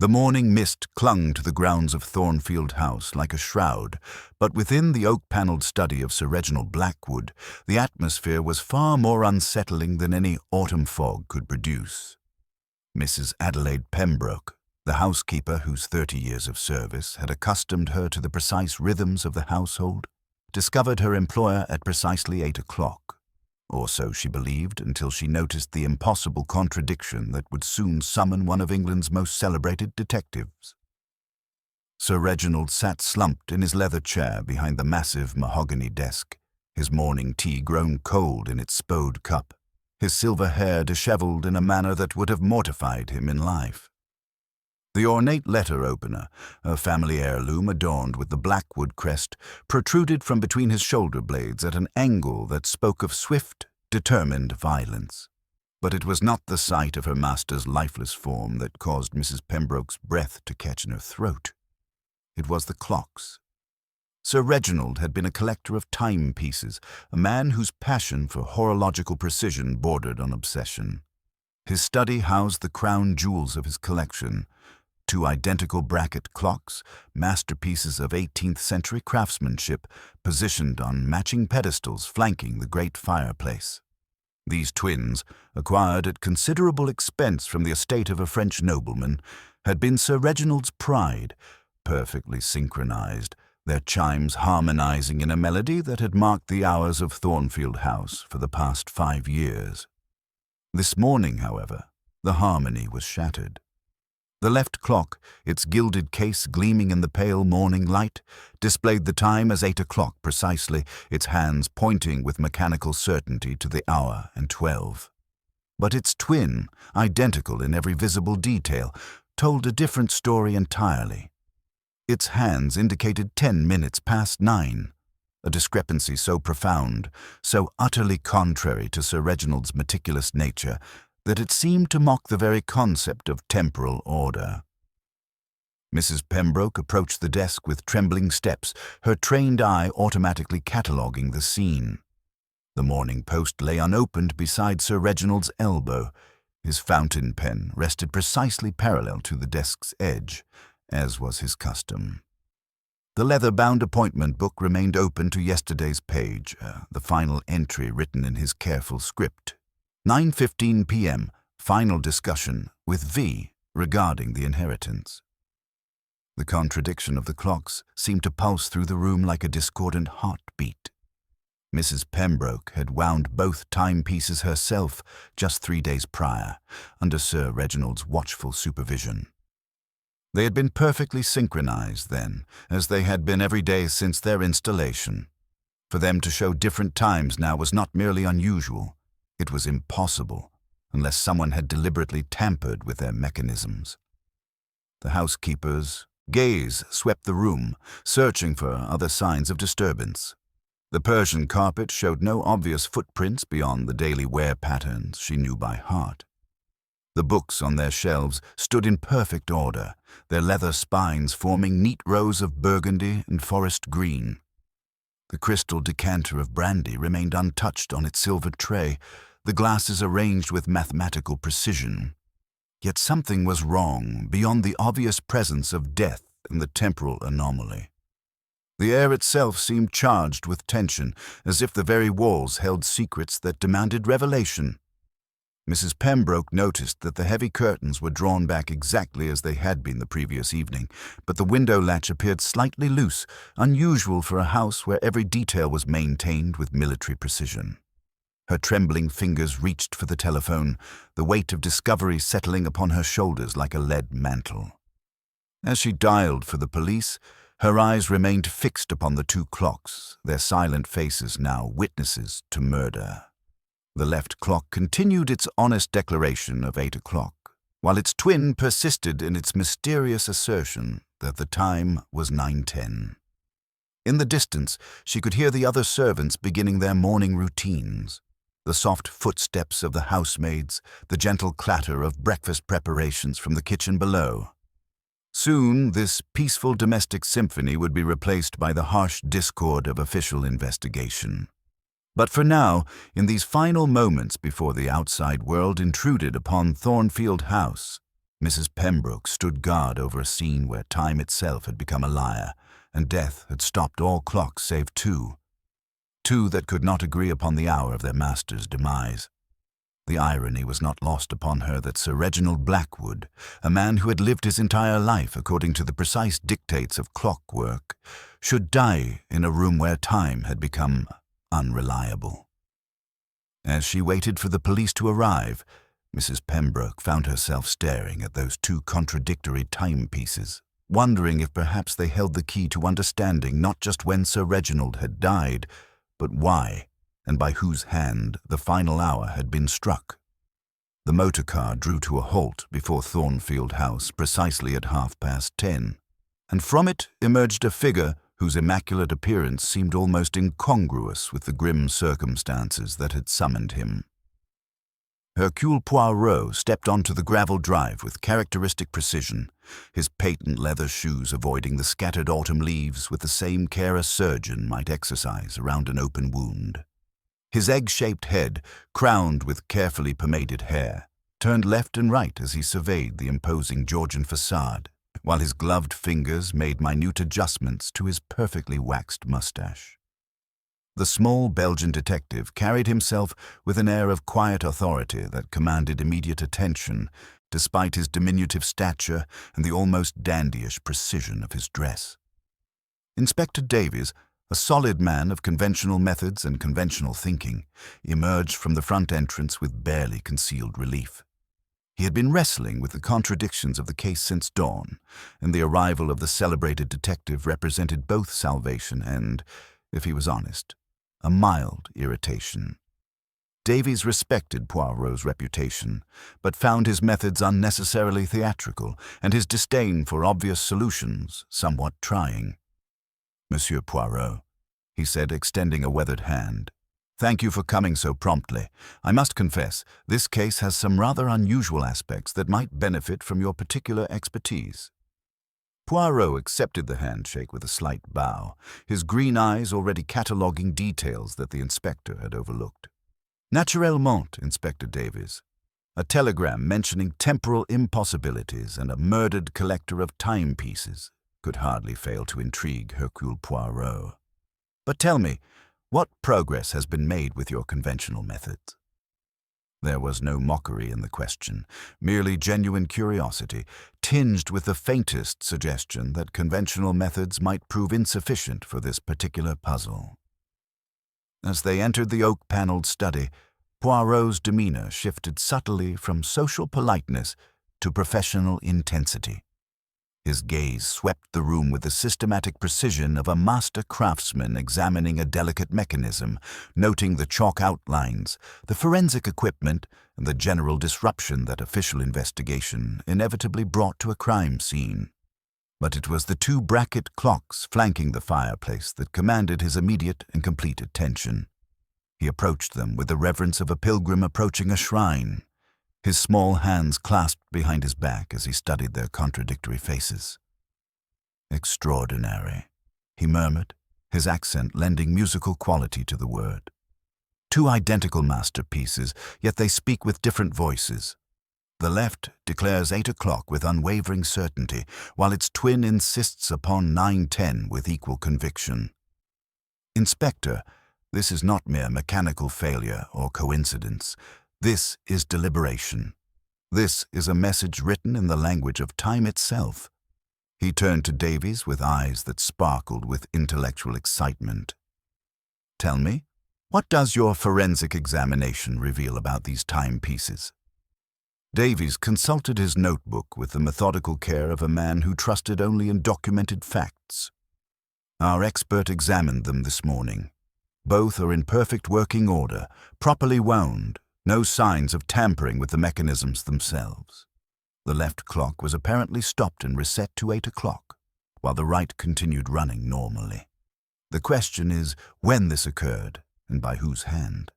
The morning mist clung to the grounds of Thornfield House like a shroud, but within the oak-panelled study of Sir Reginald Blackwood, the atmosphere was far more unsettling than any autumn fog could produce. Mrs. Adelaide Pembroke, the housekeeper whose 30 years of service had accustomed her to the precise rhythms of the household, discovered her employer at precisely 8 o'clock. Or so she believed until she noticed the impossible contradiction that would soon summon one of England's most celebrated detectives. Sir Reginald sat slumped in his leather chair behind the massive mahogany desk, his morning tea grown cold in its spode cup, his silver hair dishevelled in a manner that would have mortified him in life. The ornate letter-opener, a family heirloom adorned with the Blackwood crest, protruded from between his shoulder blades at an angle that spoke of swift, determined violence. But it was not the sight of her master's lifeless form that caused Mrs. Pembroke's breath to catch in her throat. It was the clocks. Sir Reginald had been a collector of timepieces, a man whose passion for horological precision bordered on obsession. His study housed the crown jewels of his collection: 2 identical bracket clocks, masterpieces of 18th century craftsmanship, positioned on matching pedestals flanking the great fireplace. These twins, acquired at considerable expense from the estate of a French nobleman, had been Sir Reginald's pride, perfectly synchronized, their chimes harmonizing in a melody that had marked the hours of Thornfield House for the past 5 years. This morning, however, the harmony was shattered. The left clock, its gilded case gleaming in the pale morning light, displayed the time as 8 o'clock precisely, its hands pointing with mechanical certainty to the hour and 12. But its twin, identical in every visible detail, told a different story entirely. Its hands indicated 10 minutes past 9, a discrepancy so profound, so utterly contrary to Sir Reginald's meticulous nature, that it seemed to mock the very concept of temporal order. Mrs. Pembroke approached the desk with trembling steps, her trained eye automatically cataloguing the scene. The Morning Post lay unopened beside Sir Reginald's elbow. His fountain pen rested precisely parallel to the desk's edge, as was his custom. The leather-bound appointment book remained open to yesterday's page, the final entry written in his careful script. 9:15 p.m., final discussion with V regarding the inheritance. The contradiction of the clocks seemed to pulse through the room like a discordant heartbeat. Mrs. Pembroke had wound both timepieces herself just 3 days prior, under Sir Reginald's watchful supervision. They had been perfectly synchronized then, as they had been every day since their installation. For them to show different times now was not merely unusual. It was impossible, unless someone had deliberately tampered with their mechanisms. The housekeeper's gaze swept the room, searching for other signs of disturbance. The Persian carpet showed no obvious footprints beyond the daily wear patterns she knew by heart. The books on their shelves stood in perfect order, their leather spines forming neat rows of burgundy and forest green. The crystal decanter of brandy remained untouched on its silver tray, the glasses arranged with mathematical precision. Yet something was wrong beyond the obvious presence of death and the temporal anomaly. The air itself seemed charged with tension, as if the very walls held secrets that demanded revelation. Mrs. Pembroke noticed that the heavy curtains were drawn back exactly as they had been the previous evening, but the window latch appeared slightly loose, unusual for a house where every detail was maintained with military precision. Her trembling fingers reached for the telephone, the weight of discovery settling upon her shoulders like a lead mantle. As she dialed for the police, her eyes remained fixed upon the 2 clocks, their silent faces now witnesses to murder. The left clock continued its honest declaration of 8 o'clock, while its twin persisted in its mysterious assertion that the time was 9:10. In the distance, she could hear the other servants beginning their morning routines, the soft footsteps of the housemaids, the gentle clatter of breakfast preparations from the kitchen below. Soon, this peaceful domestic symphony would be replaced by the harsh discord of official investigation. But for now, in these final moments before the outside world intruded upon Thornfield House, Mrs. Pembroke stood guard over a scene where time itself had become a liar, and death had stopped all clocks save two that could not agree upon the hour of their master's demise. The irony was not lost upon her that Sir Reginald Blackwood, a man who had lived his entire life according to the precise dictates of clockwork, should die in a room where time had become unreliable. As she waited for the police to arrive, Mrs. Pembroke found herself staring at those two contradictory timepieces, wondering if perhaps they held the key to understanding not just when Sir Reginald had died, but why and by whose hand the final hour had been struck. The motor car drew to a halt before Thornfield House precisely at 10:30, and from it emerged a figure whose immaculate appearance seemed almost incongruous with the grim circumstances that had summoned him. Hercule Poirot stepped onto the gravel drive with characteristic precision, his patent leather shoes avoiding the scattered autumn leaves with the same care a surgeon might exercise around an open wound. His egg-shaped head, crowned with carefully pomaded hair, turned left and right as he surveyed the imposing Georgian facade, while his gloved fingers made minute adjustments to his perfectly waxed mustache. The small Belgian detective carried himself with an air of quiet authority that commanded immediate attention, despite his diminutive stature and the almost dandyish precision of his dress. Inspector Davies, a solid man of conventional methods and conventional thinking, emerged from the front entrance with barely concealed relief. He had been wrestling with the contradictions of the case since dawn, and the arrival of the celebrated detective represented both salvation and, if he was honest, a mild irritation. Davies respected Poirot's reputation, but found his methods unnecessarily theatrical and his disdain for obvious solutions somewhat trying. "Monsieur Poirot," he said, extending a weathered hand, "thank you for coming so promptly. I must confess, this case has some rather unusual aspects that might benefit from your particular expertise." Poirot accepted the handshake with a slight bow, his green eyes already cataloguing details that the inspector had overlooked. "Naturellement, Inspector Davies. A telegram mentioning temporal impossibilities and a murdered collector of timepieces could hardly fail to intrigue Hercule Poirot. But tell me, what progress has been made with your conventional methods?" There was no mockery in the question, merely genuine curiosity, tinged with the faintest suggestion that conventional methods might prove insufficient for this particular puzzle. As they entered the oak-paneled study, Poirot's demeanor shifted subtly from social politeness to professional intensity. His gaze swept the room with the systematic precision of a master craftsman examining a delicate mechanism, noting the chalk outlines, the forensic equipment, and the general disruption that official investigation inevitably brought to a crime scene. But it was the two bracket clocks flanking the fireplace that commanded his immediate and complete attention. He approached them with the reverence of a pilgrim approaching a shrine, his small hands clasped behind his back as he studied their contradictory faces. "Extraordinary," he murmured, his accent lending musical quality to the word. "Two identical masterpieces, yet they speak with different voices. The left declares 8 o'clock with unwavering certainty, while its twin insists upon 9:10 with equal conviction. Inspector, this is not mere mechanical failure or coincidence. This is deliberation. This is a message written in the language of time itself." He turned to Davies with eyes that sparkled with intellectual excitement. "Tell me, what does your forensic examination reveal about these timepieces?" Davies consulted his notebook with the methodical care of a man who trusted only in documented facts. "Our expert examined them this morning. Both are in perfect working order, properly wound, no signs of tampering with the mechanisms themselves. The left clock was apparently stopped and reset to 8 o'clock, while the right continued running normally. The question is when this occurred and by whose hand."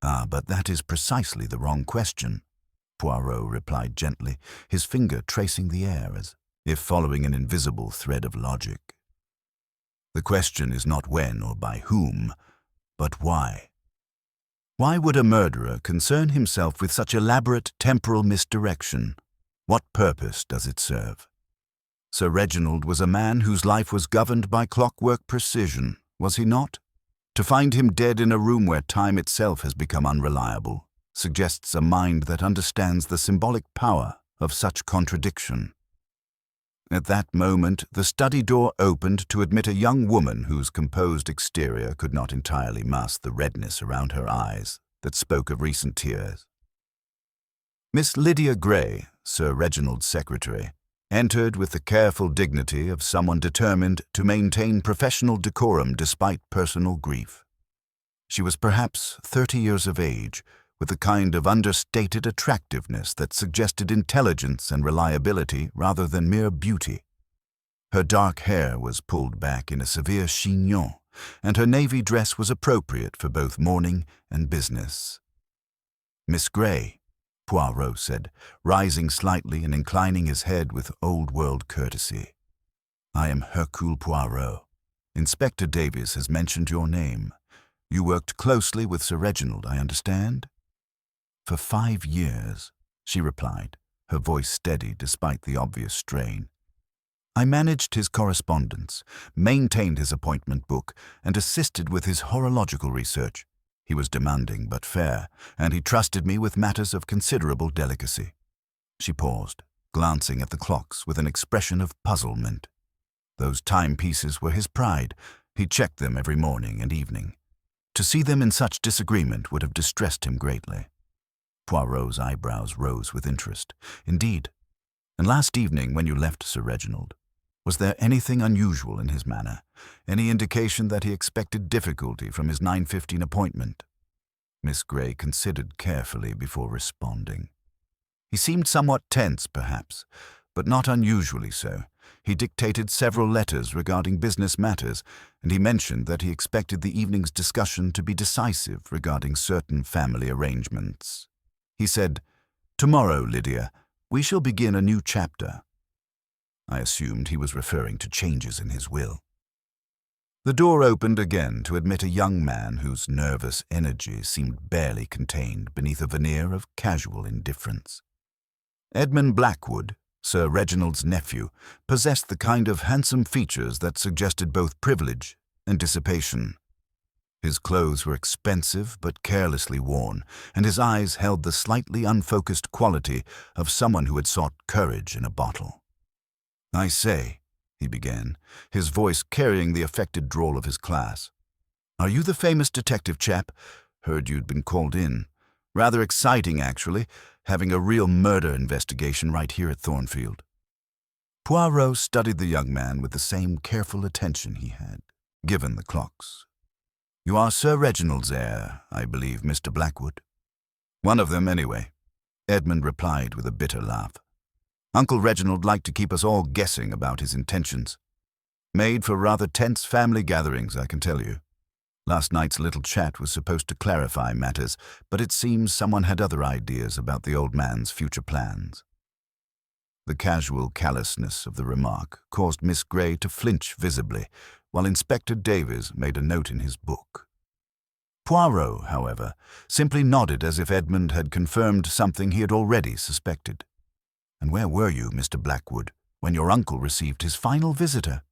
But that is precisely the wrong question," Poirot replied gently, his finger tracing the air as if following an invisible thread of logic. "The question is not when or by whom, but why. Why would a murderer concern himself with such elaborate temporal misdirection? What purpose does it serve? Sir Reginald was a man whose life was governed by clockwork precision, was he not? To find him dead in a room where time itself has become unreliable suggests a mind that understands the symbolic power of such contradiction. At that moment, the study door opened to admit a young woman whose composed exterior could not entirely mask the redness around her eyes that spoke of recent tears. Miss Lydia Gray, Sir Reginald's secretary, entered with the careful dignity of someone determined to maintain professional decorum despite personal grief. She was perhaps 30 years of age, with a kind of understated attractiveness that suggested intelligence and reliability rather than mere beauty. Her dark hair was pulled back in a severe chignon, and her navy dress was appropriate for both mourning and business. "Miss Gray," Poirot said, rising slightly and inclining his head with old-world courtesy. "I am Hercule Poirot. Inspector Davies has mentioned your name. You worked closely with Sir Reginald, I understand?" "For 5 years," she replied, her voice steady despite the obvious strain. "I managed his correspondence, maintained his appointment book, and assisted with his horological research. He was demanding but fair, and he trusted me with matters of considerable delicacy." She paused, glancing at the clocks with an expression of puzzlement. Those timepieces were his pride. He checked them every morning and evening. To see them in such disagreement would have distressed him greatly. Poirot's eyebrows rose with interest. "Indeed. And last evening, when you left Sir Reginald, was there anything unusual in his manner? Any indication that he expected difficulty from his 9:15 appointment?" Miss Gray considered carefully before responding. "He seemed somewhat tense, perhaps, but not unusually so. He dictated several letters regarding business matters, and he mentioned that he expected the evening's discussion to be decisive regarding certain family arrangements. He said, 'Tomorrow, Lydia, we shall begin a new chapter.' I assumed he was referring to changes in his will." The door opened again to admit a young man whose nervous energy seemed barely contained beneath a veneer of casual indifference. Edmund Blackwood, Sir Reginald's nephew, possessed the kind of handsome features that suggested both privilege and dissipation. His clothes were expensive but carelessly worn, and his eyes held the slightly unfocused quality of someone who had sought courage in a bottle. "I say," he began, his voice carrying the affected drawl of his class, "are you the famous detective chap? Heard you'd been called in. Rather exciting, actually, having a real murder investigation right here at Thornfield." Poirot studied the young man with the same careful attention he had given the clocks. "You are Sir Reginald's heir, I believe, Mr. Blackwood?" "One of them, anyway," Edmund replied with a bitter laugh. "Uncle Reginald liked to keep us all guessing about his intentions. Made for rather tense family gatherings, I can tell you. Last night's little chat was supposed to clarify matters, but it seems someone had other ideas about the old man's future plans." The casual callousness of the remark caused Miss Gray to flinch visibly, while Inspector Davies made a note in his book. Poirot, however, simply nodded as if Edmund had confirmed something he had already suspected. "And where were you, Mr. Blackwood, when your uncle received his final visitor?"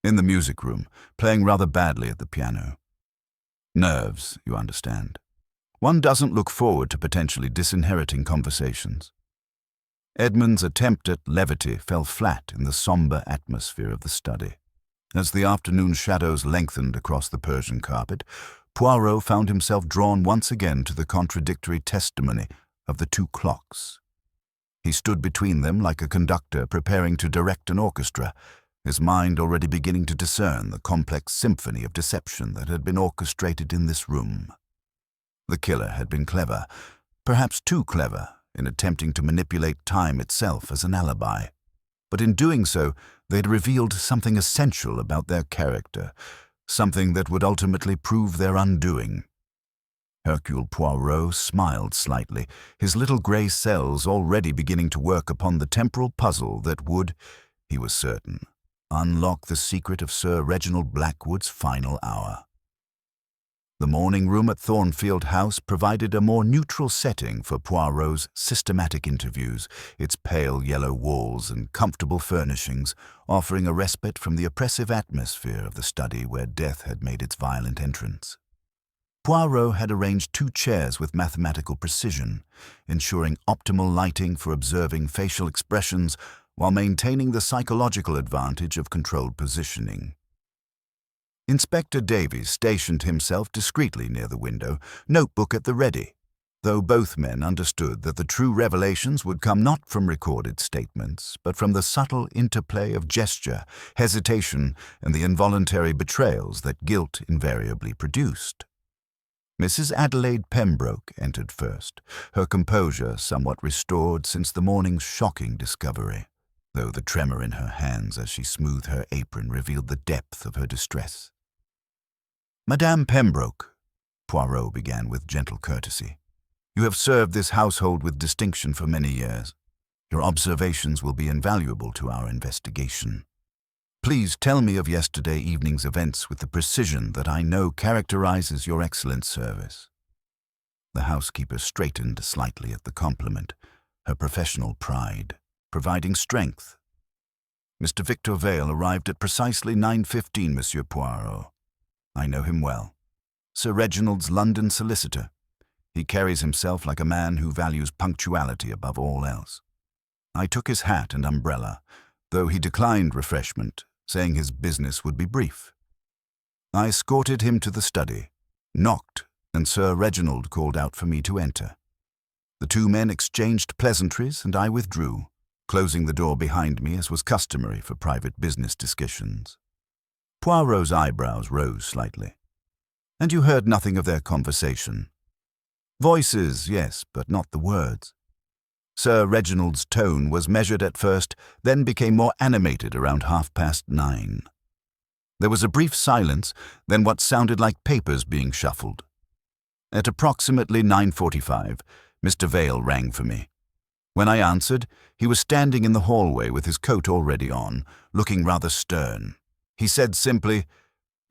"In the music room, playing rather badly at the piano. Nerves, you understand. One doesn't look forward to potentially disinheriting conversations." Edmund's attempt at levity fell flat in the somber atmosphere of the study. As the afternoon shadows lengthened across the Persian carpet, Poirot found himself drawn once again to the contradictory testimony of the two clocks. He stood between them like a conductor preparing to direct an orchestra, his mind already beginning to discern the complex symphony of deception that had been orchestrated in this room. The killer had been clever, perhaps too clever, in attempting to manipulate time itself as an alibi. But in doing so, they had revealed something essential about their character, something that would ultimately prove their undoing. Hercule Poirot smiled slightly, his little grey cells already beginning to work upon the temporal puzzle that would, he was certain, unlock the secret of Sir Reginald Blackwood's final hour. The morning room at Thornfield House provided a more neutral setting for Poirot's systematic interviews, its pale yellow walls and comfortable furnishings offering a respite from the oppressive atmosphere of the study where death had made its violent entrance. Poirot had arranged 2 chairs with mathematical precision, ensuring optimal lighting for observing facial expressions while maintaining the psychological advantage of controlled positioning. Inspector Davies stationed himself discreetly near the window, notebook at the ready, though both men understood that the true revelations would come not from recorded statements, but from the subtle interplay of gesture, hesitation, and the involuntary betrayals that guilt invariably produced. Mrs. Adelaide Pembroke entered first, her composure somewhat restored since the morning's shocking discovery, though the tremor in her hands as she smoothed her apron revealed the depth of her distress. "Madame Pembroke," Poirot began with gentle courtesy, "you have served this household with distinction for many years. Your observations will be invaluable to our investigation. Please tell me of yesterday evening's events with the precision that I know characterizes your excellent service." The housekeeper straightened slightly at the compliment, her professional pride providing strength. "Mr. Victor Vale arrived at precisely 9:15, Monsieur Poirot. I know him well. Sir Reginald's London solicitor. He carries himself like a man who values punctuality above all else. I took his hat and umbrella, though he declined refreshment, saying his business would be brief. I escorted him to the study, knocked, and Sir Reginald called out for me to enter. The 2 men exchanged pleasantries, and I withdrew, closing the door behind me as was customary for private business discussions. Poirot's eyebrows rose slightly. "And you heard nothing of their conversation?" "Voices, yes, but not the words." Sir Reginald's tone was measured at first, then became more animated around 9:30. There was a brief silence, then what sounded like papers being shuffled. At approximately 9:45, Mr. Vale rang for me. When I answered, he was standing in the hallway with his coat already on, looking rather stern. He said simply,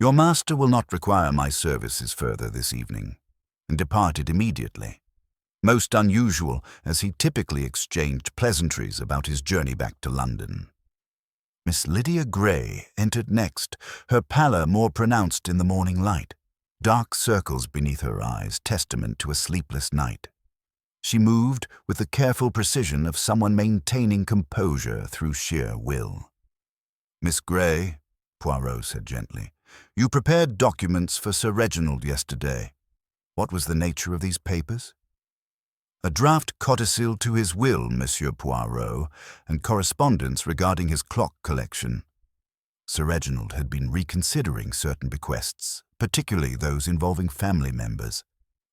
"Your master will not require my services further this evening," and departed immediately. Most unusual, as he typically exchanged pleasantries about his journey back to London. Miss Lydia Gray entered next, her pallor more pronounced in the morning light, dark circles beneath her eyes testament to a sleepless night. She moved with the careful precision of someone maintaining composure through sheer will. "Miss Gray," Poirot said gently, "you prepared documents for Sir Reginald yesterday. What was the nature of these papers?" "A draft codicil to his will, Monsieur Poirot, and correspondence regarding his clock collection." Sir Reginald had been reconsidering certain bequests, particularly those involving family members.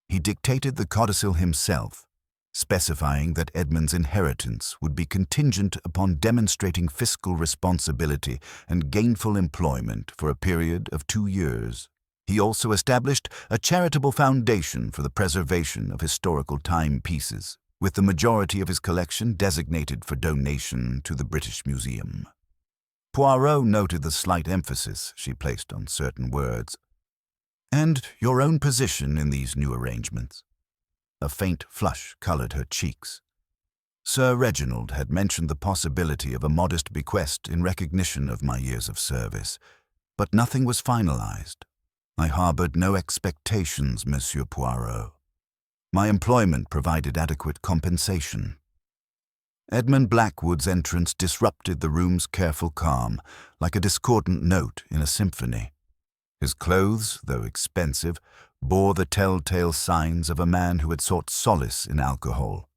He dictated the codicil himself, specifying that Edmund's inheritance would be contingent upon demonstrating fiscal responsibility and gainful employment for a period of 2 years. He also established a charitable foundation for the preservation of historical timepieces, with the majority of his collection designated for donation to the British Museum. Poirot noted the slight emphasis she placed on certain words. "And your own position in these new arrangements?" A faint flush colored her cheeks. Sir Reginald had mentioned the possibility of a modest bequest in recognition of my years of service, but nothing was finalized. I harbored no expectations, Monsieur Poirot. My employment provided adequate compensation. Edmund Blackwood's entrance disrupted the room's careful calm, like a discordant note in a symphony. His clothes, though expensive, bore the telltale signs of a man who had sought solace in alcohol.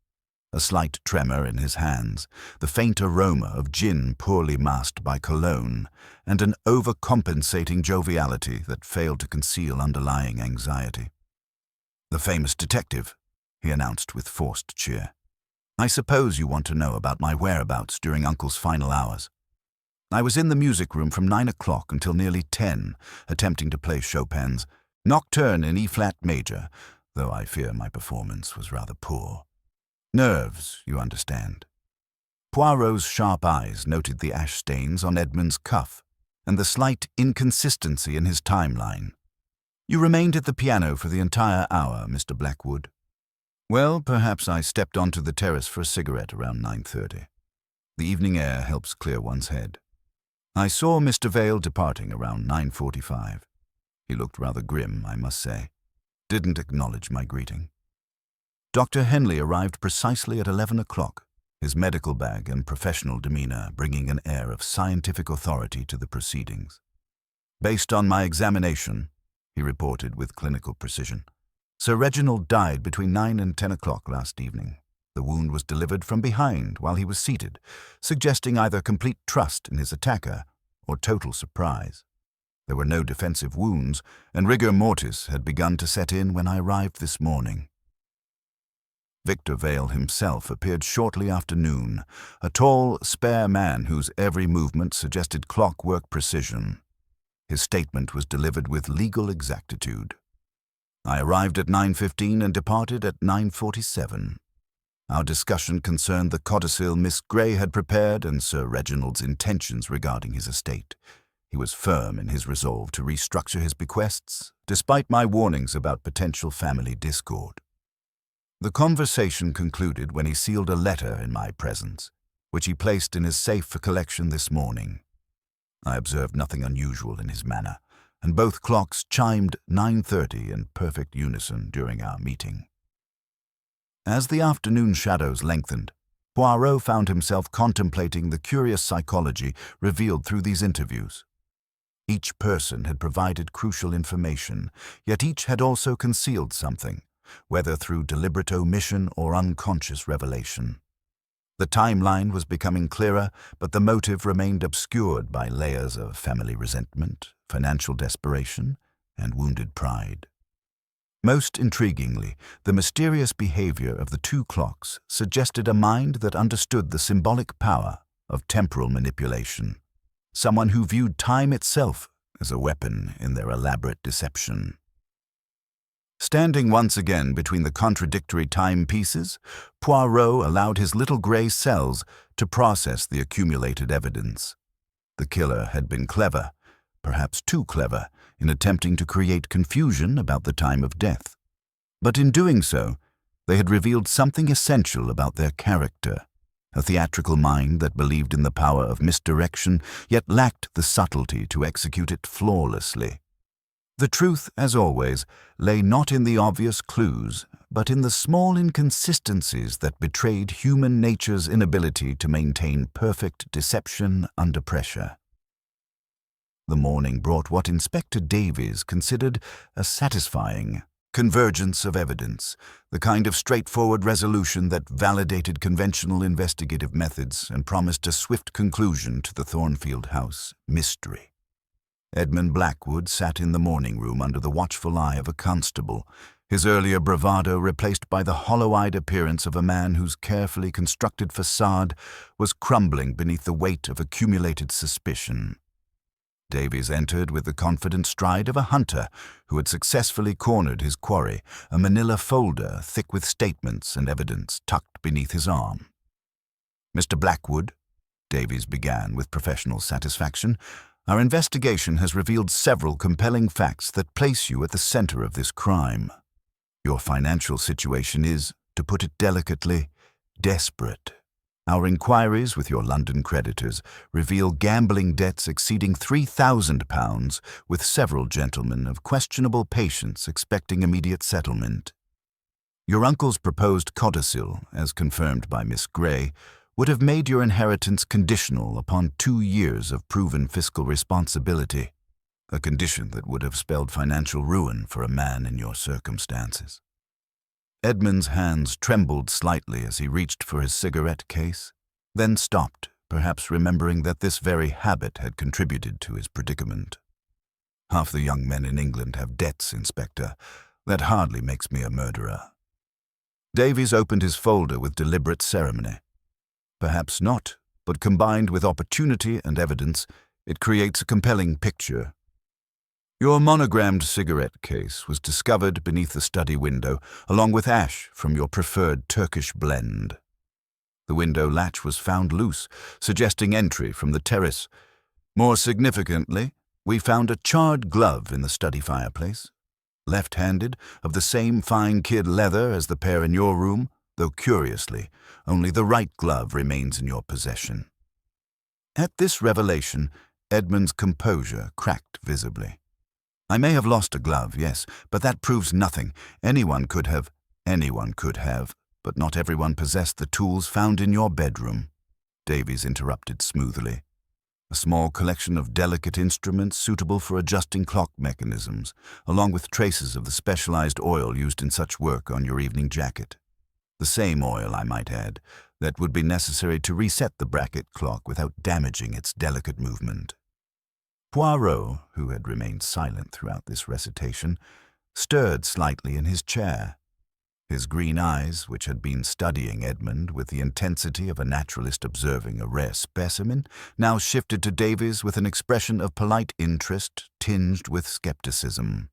A slight tremor in his hands, the faint aroma of gin poorly masked by cologne, and an overcompensating joviality that failed to conceal underlying anxiety. "The famous detective," he announced with forced cheer. "I suppose you want to know about my whereabouts during Uncle's final hours. I was in the music room from 9 o'clock until nearly 10, attempting to play Chopin's Nocturne in E-flat major, though I fear my performance was rather poor. Nerves, you understand." Poirot's sharp eyes noted the ash stains on Edmund's cuff and the slight inconsistency in his timeline. You remained at the piano for the entire hour, Mr. Blackwood. Well, perhaps I stepped onto the terrace for a cigarette around 9:30. The evening air helps clear one's head. I saw Mr. Vale departing around 9:45. He looked rather grim, I must say. Didn't acknowledge my greeting. Dr. Henley arrived precisely at 11 o'clock, his medical bag and professional demeanor bringing an air of scientific authority to the proceedings. Based on my examination, he reported with clinical precision, Sir Reginald died between 9 and 10 o'clock last evening. The wound was delivered from behind while he was seated, suggesting either complete trust in his attacker or total surprise. There were no defensive wounds, and rigor mortis had begun to set in when I arrived this morning. Victor Vale himself appeared shortly after noon, a tall, spare man whose every movement suggested clockwork precision. His statement was delivered with legal exactitude. I arrived at 9:15 and departed at 9:47. Our discussion concerned the codicil Miss Grey had prepared and Sir Reginald's intentions regarding his estate. He was firm in his resolve to restructure his bequests, despite my warnings about potential family discord. The conversation concluded when he sealed a letter in my presence, which he placed in his safe for collection this morning. I observed nothing unusual in his manner, and both clocks chimed 9:30 in perfect unison during our meeting. As the afternoon shadows lengthened, Poirot found himself contemplating the curious psychology revealed through these interviews. Each person had provided crucial information, yet each had also concealed something, whether through deliberate omission or unconscious revelation. The timeline was becoming clearer, but the motive remained obscured by layers of family resentment, financial desperation, and wounded pride. Most intriguingly, the mysterious behavior of the two clocks suggested a mind that understood the symbolic power of temporal manipulation, someone who viewed time itself as a weapon in their elaborate deception. Standing once again between the contradictory timepieces, Poirot allowed his little grey cells to process the accumulated evidence. The killer had been clever, perhaps too clever, in attempting to create confusion about the time of death. But in doing so, they had revealed something essential about their character, a theatrical mind that believed in the power of misdirection, yet lacked the subtlety to execute it flawlessly. The truth, as always, lay not in the obvious clues, but in the small inconsistencies that betrayed human nature's inability to maintain perfect deception under pressure. The morning brought what Inspector Davies considered a satisfying convergence of evidence, the kind of straightforward resolution that validated conventional investigative methods and promised a swift conclusion to the Thornfield House mystery. Edmund Blackwood sat in the morning room under the watchful eye of a constable, his earlier bravado replaced by the hollow-eyed appearance of a man whose carefully constructed facade was crumbling beneath the weight of accumulated suspicion. Davies entered with the confident stride of a hunter who had successfully cornered his quarry, a manila folder thick with statements and evidence tucked beneath his arm. "Mr. Blackwood," Davies began with professional satisfaction, "our investigation has revealed several compelling facts that place you at the center of this crime. Your financial situation is, to put it delicately, desperate. Our inquiries with your London creditors reveal gambling debts exceeding £3,000, with several gentlemen of questionable patience expecting immediate settlement. Your uncle's proposed codicil, as confirmed by Miss Grey, would have made your inheritance conditional upon 2 years of proven fiscal responsibility, a condition that would have spelled financial ruin for a man in your circumstances." Edmund's hands trembled slightly as he reached for his cigarette case, then stopped, perhaps remembering that this very habit had contributed to his predicament. "Half the young men in England have debts, Inspector. That hardly makes me a murderer." Davies opened his folder with deliberate ceremony. "Perhaps not, but combined with opportunity and evidence, it creates a compelling picture. Your monogrammed cigarette case was discovered beneath the study window, along with ash from your preferred Turkish blend. The window latch was found loose, suggesting entry from the terrace. More significantly, we found a charred glove in the study fireplace, left-handed, of the same fine kid leather as the pair in your room, though curiously, only the right glove remains in your possession." At this revelation, Edmund's composure cracked visibly. "I may have lost a glove, yes, but that proves nothing. Anyone could have, but not everyone possessed the tools found in your bedroom," Davies interrupted smoothly. "A small collection of delicate instruments suitable for adjusting clock mechanisms, along with traces of the specialized oil used in such work on your evening jacket. The same oil, I might add, that would be necessary to reset the bracket clock without damaging its delicate movement." Poirot, who had remained silent throughout this recitation, stirred slightly in his chair. His green eyes, which had been studying Edmund with the intensity of a naturalist observing a rare specimen, now shifted to Davies with an expression of polite interest tinged with skepticism.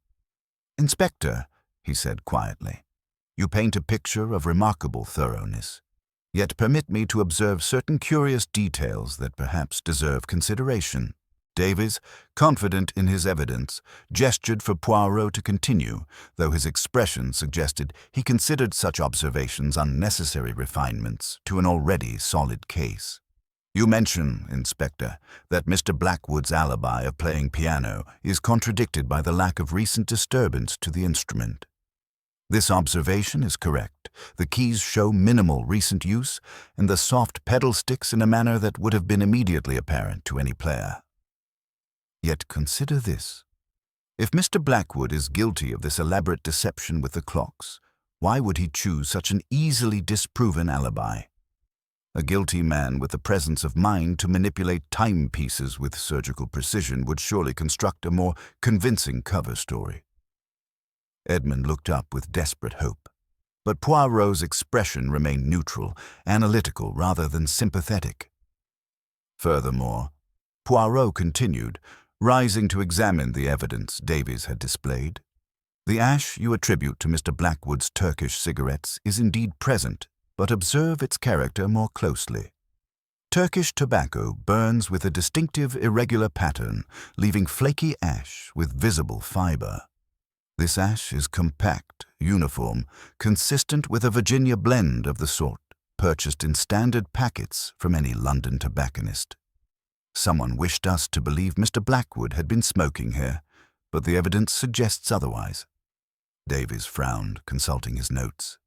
"Inspector," he said quietly, "you paint a picture of remarkable thoroughness. Yet permit me to observe certain curious details that perhaps deserve consideration." Davies, confident in his evidence, gestured for Poirot to continue, though his expression suggested he considered such observations unnecessary refinements to an already solid case. "You mention, Inspector, that Mr. Blackwood's alibi of playing piano is contradicted by the lack of recent disturbance to the instrument. This observation is correct. The keys show minimal recent use, and the soft pedal sticks in a manner that would have been immediately apparent to any player. Yet consider this. If Mr. Blackwood is guilty of this elaborate deception with the clocks, why would he choose such an easily disproven alibi? A guilty man with the presence of mind to manipulate timepieces with surgical precision would surely construct a more convincing cover story." Edmund looked up with desperate hope, but Poirot's expression remained neutral, analytical rather than sympathetic. Furthermore, Poirot continued, rising to examine the evidence Davies had displayed. "The ash you attribute to Mr. Blackwood's Turkish cigarettes is indeed present, but observe its character more closely. Turkish tobacco burns with a distinctive irregular pattern, leaving flaky ash with visible fiber. This ash is compact, uniform, consistent with a Virginia blend of the sort purchased in standard packets from any London tobacconist. Someone wished us to believe Mr. Blackwood had been smoking here, but the evidence suggests otherwise." Davies frowned, consulting his notes.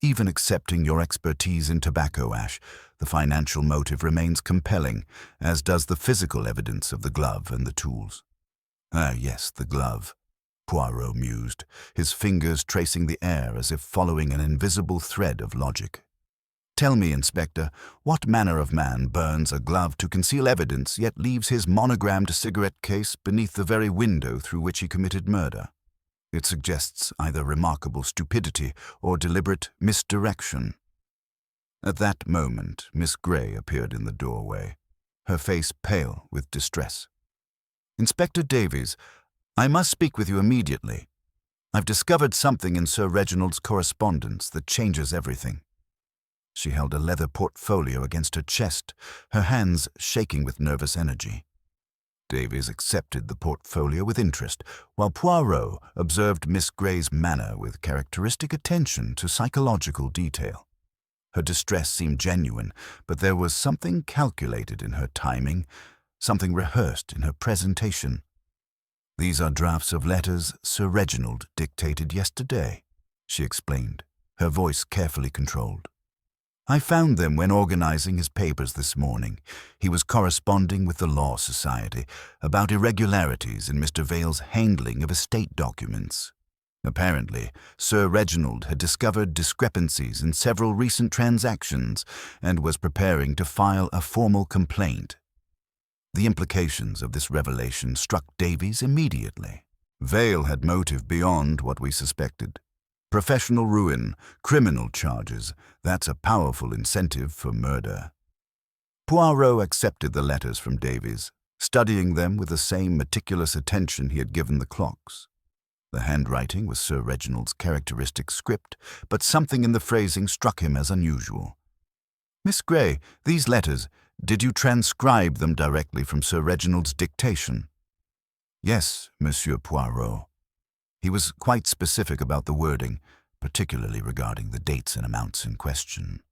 "Even accepting your expertise in tobacco ash, the financial motive remains compelling, as does the physical evidence of the glove and the tools." "Ah, yes, the glove," Poirot mused, his fingers tracing the air as if following an invisible thread of logic. "Tell me, Inspector, what manner of man burns a glove to conceal evidence yet leaves his monogrammed cigarette case beneath the very window through which he committed murder? It suggests either remarkable stupidity or deliberate misdirection." At that moment, Miss Grey appeared in the doorway, her face pale with distress. "Inspector Davies, I must speak with you immediately. I've discovered something in Sir Reginald's correspondence that changes everything." She held a leather portfolio against her chest, her hands shaking with nervous energy. Davies accepted the portfolio with interest, while Poirot observed Miss Grey's manner with characteristic attention to psychological detail. Her distress seemed genuine, but there was something calculated in her timing, something rehearsed in her presentation. "These are drafts of letters Sir Reginald dictated yesterday," she explained, her voice carefully controlled. "I found them when organizing his papers this morning. He was corresponding with the Law Society about irregularities in Mr. Vale's handling of estate documents. Apparently, Sir Reginald had discovered discrepancies in several recent transactions and was preparing to file a formal complaint." The implications of this revelation struck Davies immediately. Vale had motive beyond what we suspected. Professional ruin, criminal charges, that's a powerful incentive for murder. Poirot accepted the letters from Davies, studying them with the same meticulous attention he had given the clocks. The handwriting was Sir Reginald's characteristic script, but something in the phrasing struck him as unusual. "Miss Grey, these letters, did you transcribe them directly from Sir Reginald's dictation?" "Yes, Monsieur Poirot." He was quite specific about the wording, particularly regarding the dates and amounts in question.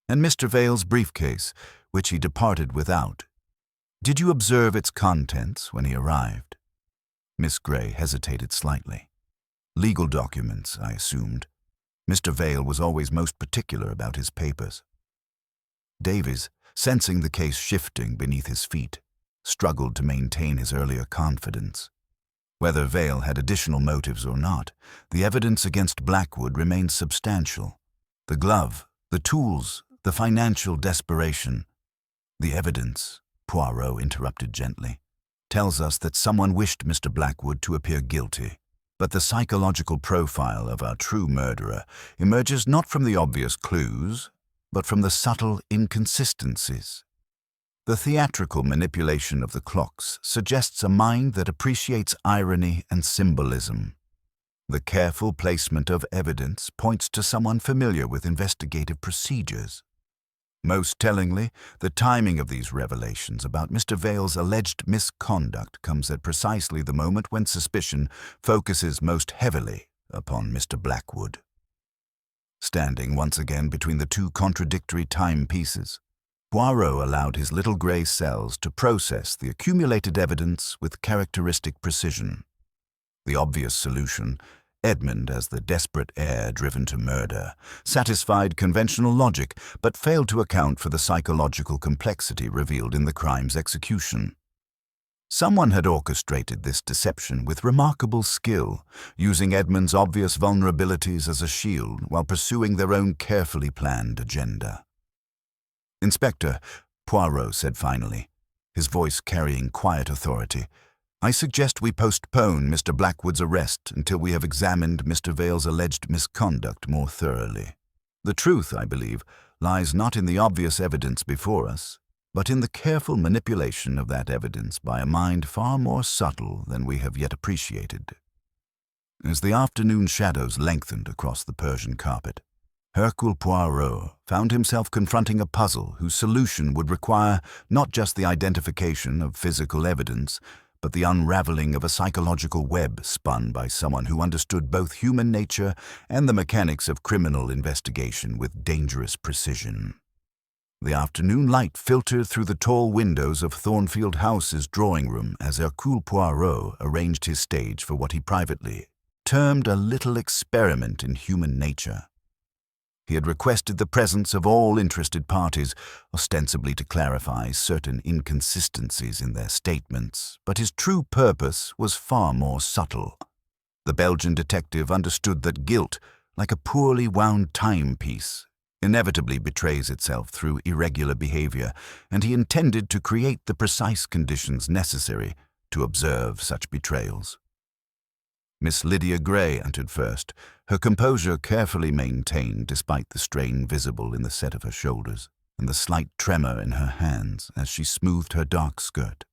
And Mr. Vale's briefcase, which he departed without. Did you observe its contents when he arrived? Miss Gray hesitated slightly. Legal documents, I assumed. Mr. Vale was always most particular about his papers. Davies, sensing the case shifting beneath his feet, struggled to maintain his earlier confidence. Whether Vale had additional motives or not, the evidence against Blackwood remained substantial. The glove, the tools, the financial desperation. The evidence, Poirot interrupted gently, tells us that someone wished Mr. Blackwood to appear guilty. But the psychological profile of our true murderer emerges not from the obvious clues, but from the subtle inconsistencies. The theatrical manipulation of the clocks suggests a mind that appreciates irony and symbolism. The careful placement of evidence points to someone familiar with investigative procedures. Most tellingly, the timing of these revelations about Mr. Vale's alleged misconduct comes at precisely the moment when suspicion focuses most heavily upon Mr. Blackwood. Standing once again between the two contradictory timepieces, Poirot allowed his little grey cells to process the accumulated evidence with characteristic precision. The obvious solution, Edmund as the desperate heir driven to murder, satisfied conventional logic but failed to account for the psychological complexity revealed in the crime's execution. Someone had orchestrated this deception with remarkable skill, using Edmund's obvious vulnerabilities as a shield while pursuing their own carefully planned agenda. "Inspector," Poirot said finally, his voice carrying quiet authority, "I suggest we postpone Mr. Blackwood's arrest until we have examined Mr. Vale's alleged misconduct more thoroughly. The truth, I believe, lies not in the obvious evidence before us, but in the careful manipulation of that evidence by a mind far more subtle than we have yet appreciated." As the afternoon shadows lengthened across the Persian carpet, Hercule Poirot found himself confronting a puzzle whose solution would require not just the identification of physical evidence, but the unraveling of a psychological web spun by someone who understood both human nature and the mechanics of criminal investigation with dangerous precision. The afternoon light filtered through the tall windows of Thornfield House's drawing room as Hercule Poirot arranged his stage for what he privately termed a little experiment in human nature. He had requested the presence of all interested parties, ostensibly to clarify certain inconsistencies in their statements, but his true purpose was far more subtle. The Belgian detective understood that guilt, like a poorly wound timepiece, inevitably betrays itself through irregular behavior, and he intended to create the precise conditions necessary to observe such betrayals. Miss Lydia Gray entered first, her composure carefully maintained despite the strain visible in the set of her shoulders and the slight tremor in her hands as she smoothed her dark skirt.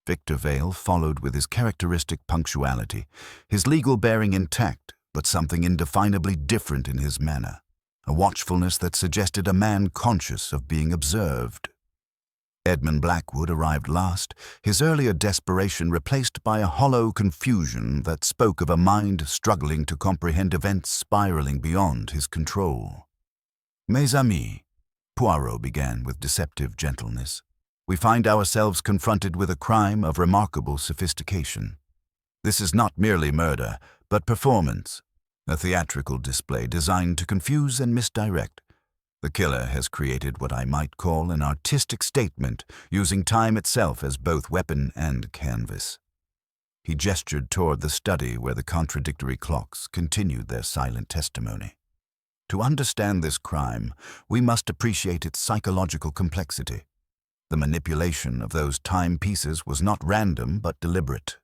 Victor Vale followed with his characteristic punctuality, his legal bearing intact, but something indefinably different in his manner, a watchfulness that suggested a man conscious of being observed. Edmund Blackwood arrived last, his earlier desperation replaced by a hollow confusion that spoke of a mind struggling to comprehend events spiraling beyond his control. "Mes amis," Poirot began with deceptive gentleness, "we find ourselves confronted with a crime of remarkable sophistication. This is not merely murder, but performance, a theatrical display designed to confuse and misdirect. The killer has created what I might call an artistic statement, using time itself as both weapon and canvas." He gestured toward the study where the contradictory clocks continued their silent testimony. "To understand this crime, we must appreciate its psychological complexity. The manipulation of those timepieces was not random but deliberate,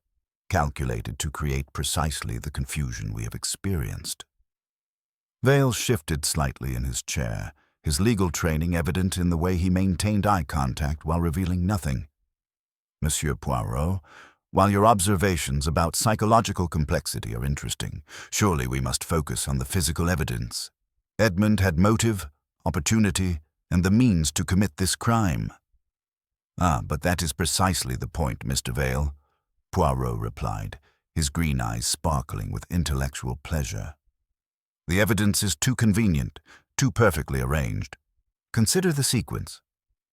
calculated to create precisely the confusion we have experienced." Vale shifted slightly in his chair, his legal training evident in the way he maintained eye contact while revealing nothing. "Monsieur Poirot, while your observations about psychological complexity are interesting, surely we must focus on the physical evidence. Edmund had motive, opportunity, and the means to commit this crime." "But that is precisely the point, Mr. Vale," Poirot replied, his green eyes sparkling with intellectual pleasure. "The evidence is too convenient, too perfectly arranged. Consider the sequence.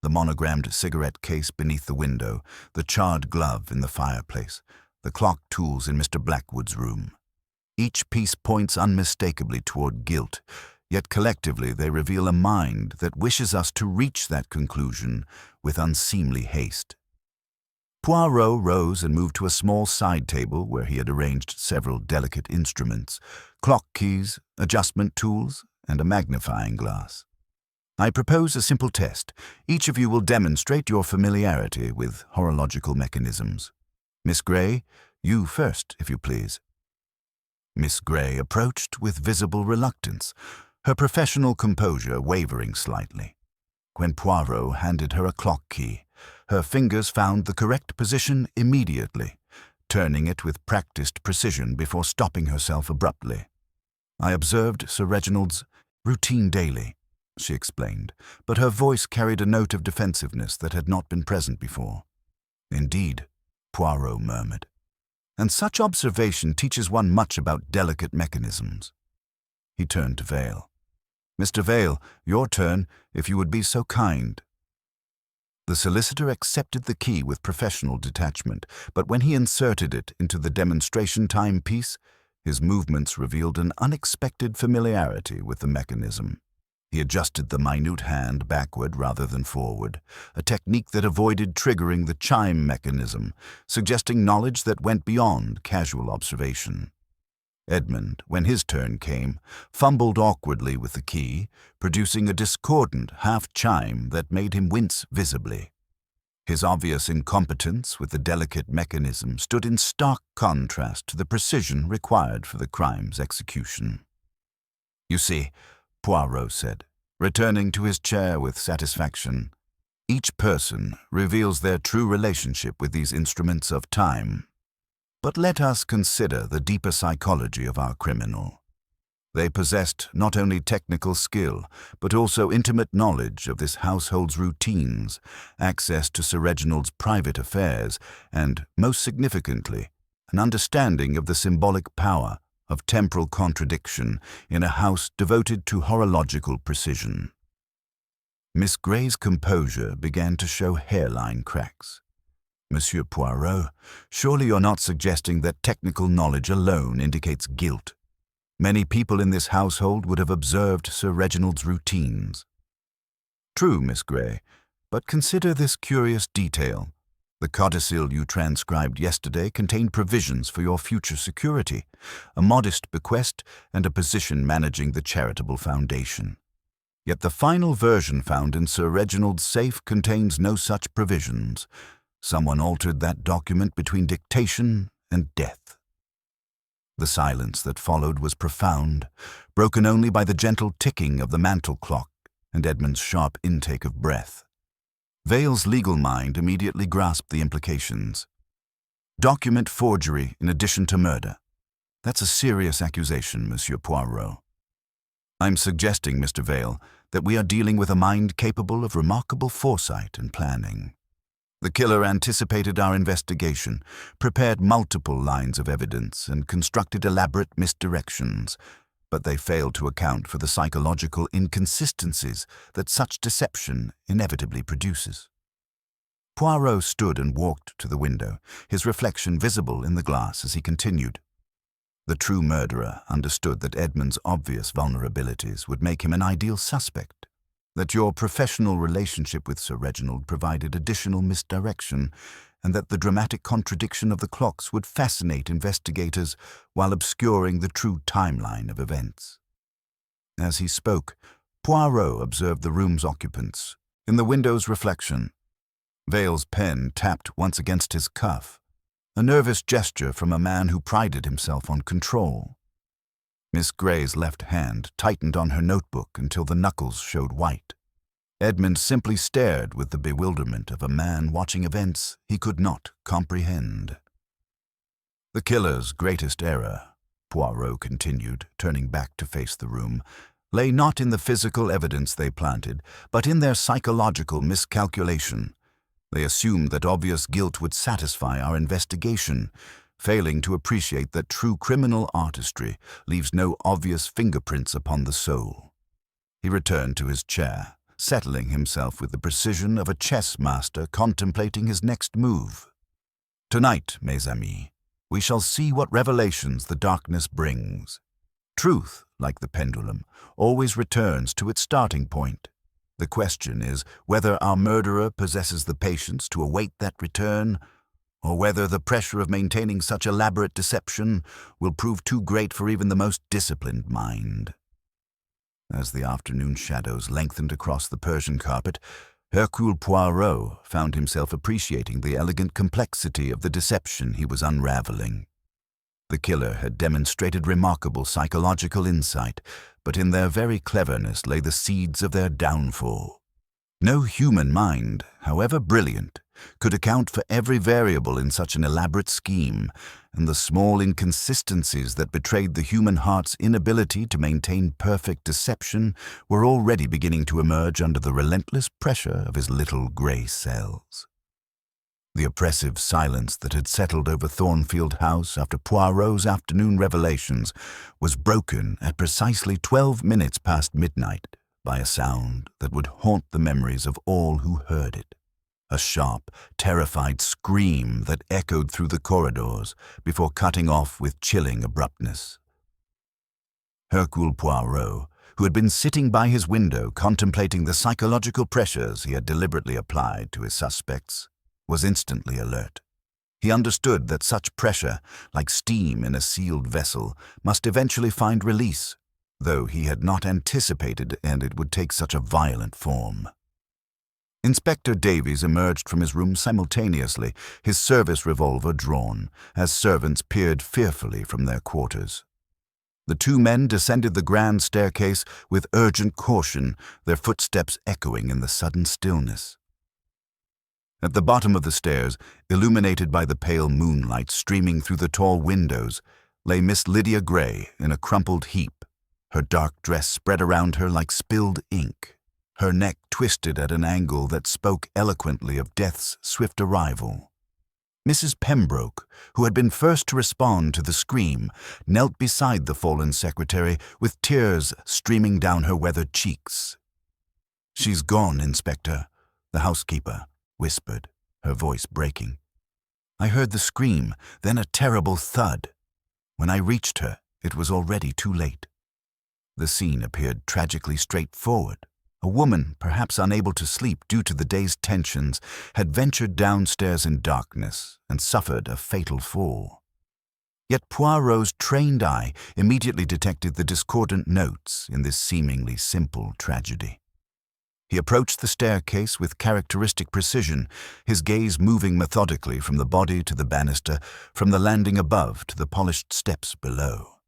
The monogrammed cigarette case beneath the window, the charred glove in the fireplace, the clock tools in Mr. Blackwood's room. Each piece points unmistakably toward guilt, yet collectively they reveal a mind that wishes us to reach that conclusion with unseemly haste." Poirot rose and moved to a small side table where he had arranged several delicate instruments, clock keys, adjustment tools, and a magnifying glass. "I propose a simple test. Each of you will demonstrate your familiarity with horological mechanisms. Miss Gray, you first, if you please." Miss Gray approached with visible reluctance, her professional composure wavering slightly. When Poirot handed her a clock key, her fingers found the correct position immediately, turning it with practiced precision before stopping herself abruptly. "I observed Sir Reginald's routine daily," she explained, but her voice carried a note of defensiveness that had not been present before. "Indeed," Poirot murmured, "and such observation teaches one much about delicate mechanisms." He turned to Vale. "Mr. Vale, your turn, if you would be so kind." The solicitor accepted the key with professional detachment, but when he inserted it into the demonstration timepiece, his movements revealed an unexpected familiarity with the mechanism. He adjusted the minute hand backward rather than forward, a technique that avoided triggering the chime mechanism, suggesting knowledge that went beyond casual observation. Edmund, when his turn came, fumbled awkwardly with the key, producing a discordant half-chime that made him wince visibly. His obvious incompetence with the delicate mechanism stood in stark contrast to the precision required for the crime's execution. "You see," Poirot said, returning to his chair with satisfaction, "each person reveals their true relationship with these instruments of time. But let us consider the deeper psychology of our criminal. They possessed not only technical skill, but also intimate knowledge of this household's routines, access to Sir Reginald's private affairs, and, most significantly, an understanding of the symbolic power of temporal contradiction in a house devoted to horological precision." Miss Gray's composure began to show hairline cracks. "Monsieur Poirot, surely you're not suggesting that technical knowledge alone indicates guilt. Many people in this household would have observed Sir Reginald's routines." "True, Miss Gray, but consider this curious detail. The codicil you transcribed yesterday contained provisions for your future security, a modest bequest, and a position managing the charitable foundation. Yet the final version found in Sir Reginald's safe contains no such provisions. Someone altered that document between dictation and death." The silence that followed was profound, broken only by the gentle ticking of the mantel clock and Edmund's sharp intake of breath. Vale's legal mind immediately grasped the implications. "Document forgery in addition to murder. That's a serious accusation, Monsieur Poirot." "I'm suggesting, Mr. Vale, that we are dealing with a mind capable of remarkable foresight and planning. The killer anticipated our investigation, prepared multiple lines of evidence, and constructed elaborate misdirections, but they failed to account for the psychological inconsistencies that such deception inevitably produces." Poirot stood and walked to the window, his reflection visible in the glass as he continued. The true murderer understood that Edmund's obvious vulnerabilities would make him an ideal suspect, that your professional relationship with Sir Reginald provided additional misdirection, and that the dramatic contradiction of the clocks would fascinate investigators while obscuring the true timeline of events. As he spoke, Poirot observed the room's occupants. In the window's reflection, Vale's pen tapped once against his cuff, a nervous gesture from a man who prided himself on control. Miss Gray's left hand tightened on her notebook until the knuckles showed white. Edmund simply stared with the bewilderment of a man watching events he could not comprehend. "The killer's greatest error," Poirot continued, turning back to face the room, "lay not in the physical evidence they planted, but in their psychological miscalculation. They assumed that obvious guilt would satisfy our investigation, failing to appreciate that true criminal artistry leaves no obvious fingerprints upon the soul. He returned to his chair, settling himself with the precision of a chess master contemplating his next move. Tonight, mes amis, we shall see what revelations the darkness brings. Truth, like the pendulum, always returns to its starting point. The question is whether our murderer possesses the patience to await that return, or whether the pressure of maintaining such elaborate deception will prove too great for even the most disciplined mind. As the afternoon shadows lengthened across the Persian carpet, Hercule Poirot found himself appreciating the elegant complexity of the deception he was unraveling. The killer had demonstrated remarkable psychological insight, but in their very cleverness lay the seeds of their downfall. No human mind, however brilliant, could account for every variable in such an elaborate scheme, and the small inconsistencies that betrayed the human heart's inability to maintain perfect deception were already beginning to emerge under the relentless pressure of his little grey cells. The oppressive silence that had settled over Thornfield House after Poirot's afternoon revelations was broken at precisely 12 minutes past midnight by a sound that would haunt the memories of all who heard it. A sharp, terrified scream that echoed through the corridors before cutting off with chilling abruptness. Hercule Poirot, who had been sitting by his window contemplating the psychological pressures he had deliberately applied to his suspects, was instantly alert. He understood that such pressure, like steam in a sealed vessel, must eventually find release, though he had not anticipated and it would take such a violent form. Inspector Davies emerged from his room simultaneously, his service revolver drawn, as servants peered fearfully from their quarters. The two men descended the grand staircase with urgent caution, their footsteps echoing in the sudden stillness. At the bottom of the stairs, illuminated by the pale moonlight streaming through the tall windows, lay Miss Lydia Gray in a crumpled heap, her dark dress spread around her like spilled ink, her neck twisted at an angle that spoke eloquently of death's swift arrival. Mrs. Pembroke, who had been first to respond to the scream, knelt beside the fallen secretary with tears streaming down her weathered cheeks. "She's gone, Inspector," the housekeeper whispered, her voice breaking. "I heard the scream, then a terrible thud. When I reached her, it was already too late." The scene appeared tragically straightforward. A woman, perhaps unable to sleep due to the day's tensions, had ventured downstairs in darkness and suffered a fatal fall. Yet Poirot's trained eye immediately detected the discordant notes in this seemingly simple tragedy. He approached the staircase with characteristic precision, his gaze moving methodically from the body to the banister, from the landing above to the polished steps below.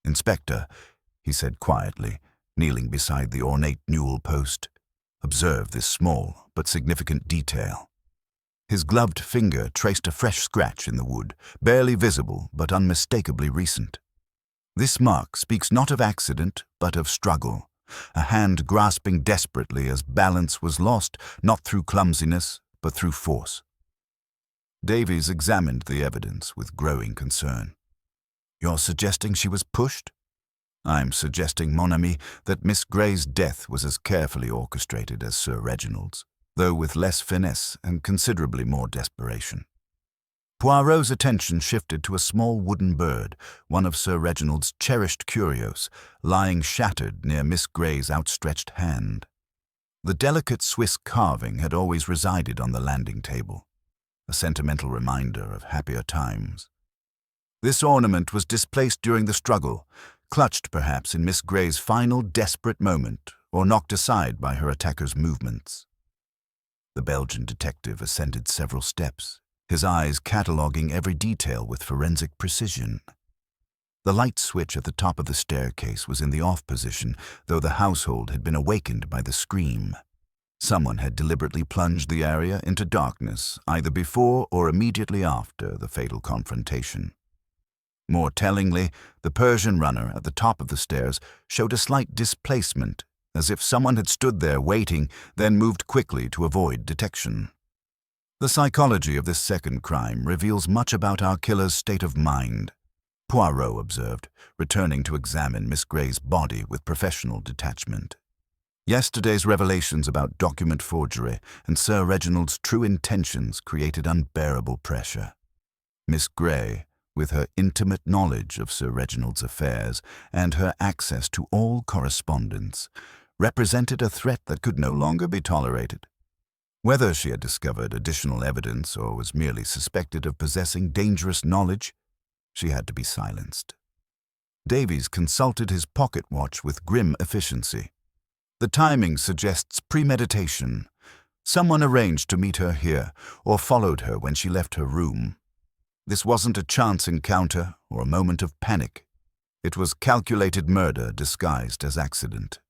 "Inspector," he said quietly, kneeling beside the ornate newel post, "observe this small but significant detail." His gloved finger traced a fresh scratch in the wood, barely visible but unmistakably recent. This mark speaks not of accident but of struggle, a hand grasping desperately as balance was lost, not through clumsiness, but through force. Davies examined the evidence with growing concern. "You're suggesting she was pushed?" "I'm suggesting, mon ami, that Miss Gray's death was as carefully orchestrated as Sir Reginald's, though with less finesse and considerably more desperation." Poirot's attention shifted to a small wooden bird, one of Sir Reginald's cherished curios, lying shattered near Miss Gray's outstretched hand. The delicate Swiss carving had always resided on the landing table, a sentimental reminder of happier times. This ornament was displaced during the struggle, clutched perhaps in Miss Gray's final desperate moment, or knocked aside by her attacker's movements. The Belgian detective ascended several steps, his eyes cataloguing every detail with forensic precision. The light switch at the top of the staircase was in the off position, though the household had been awakened by the scream. Someone had deliberately plunged the area into darkness, either before or immediately after the fatal confrontation. More tellingly, the Persian runner at the top of the stairs showed a slight displacement, as if someone had stood there waiting, then moved quickly to avoid detection. The psychology of this second crime reveals much about our killer's state of mind, Poirot observed, returning to examine Miss Grey's body with professional detachment. Yesterday's revelations about document forgery and Sir Reginald's true intentions created unbearable pressure. Miss Grey, with her intimate knowledge of Sir Reginald's affairs and her access to all correspondence, represented a threat that could no longer be tolerated. Whether she had discovered additional evidence or was merely suspected of possessing dangerous knowledge, she had to be silenced. Davies consulted his pocket watch with grim efficiency. The timing suggests premeditation. Someone arranged to meet her here or followed her when she left her room. This wasn't a chance encounter or a moment of panic. It was calculated murder disguised as accident.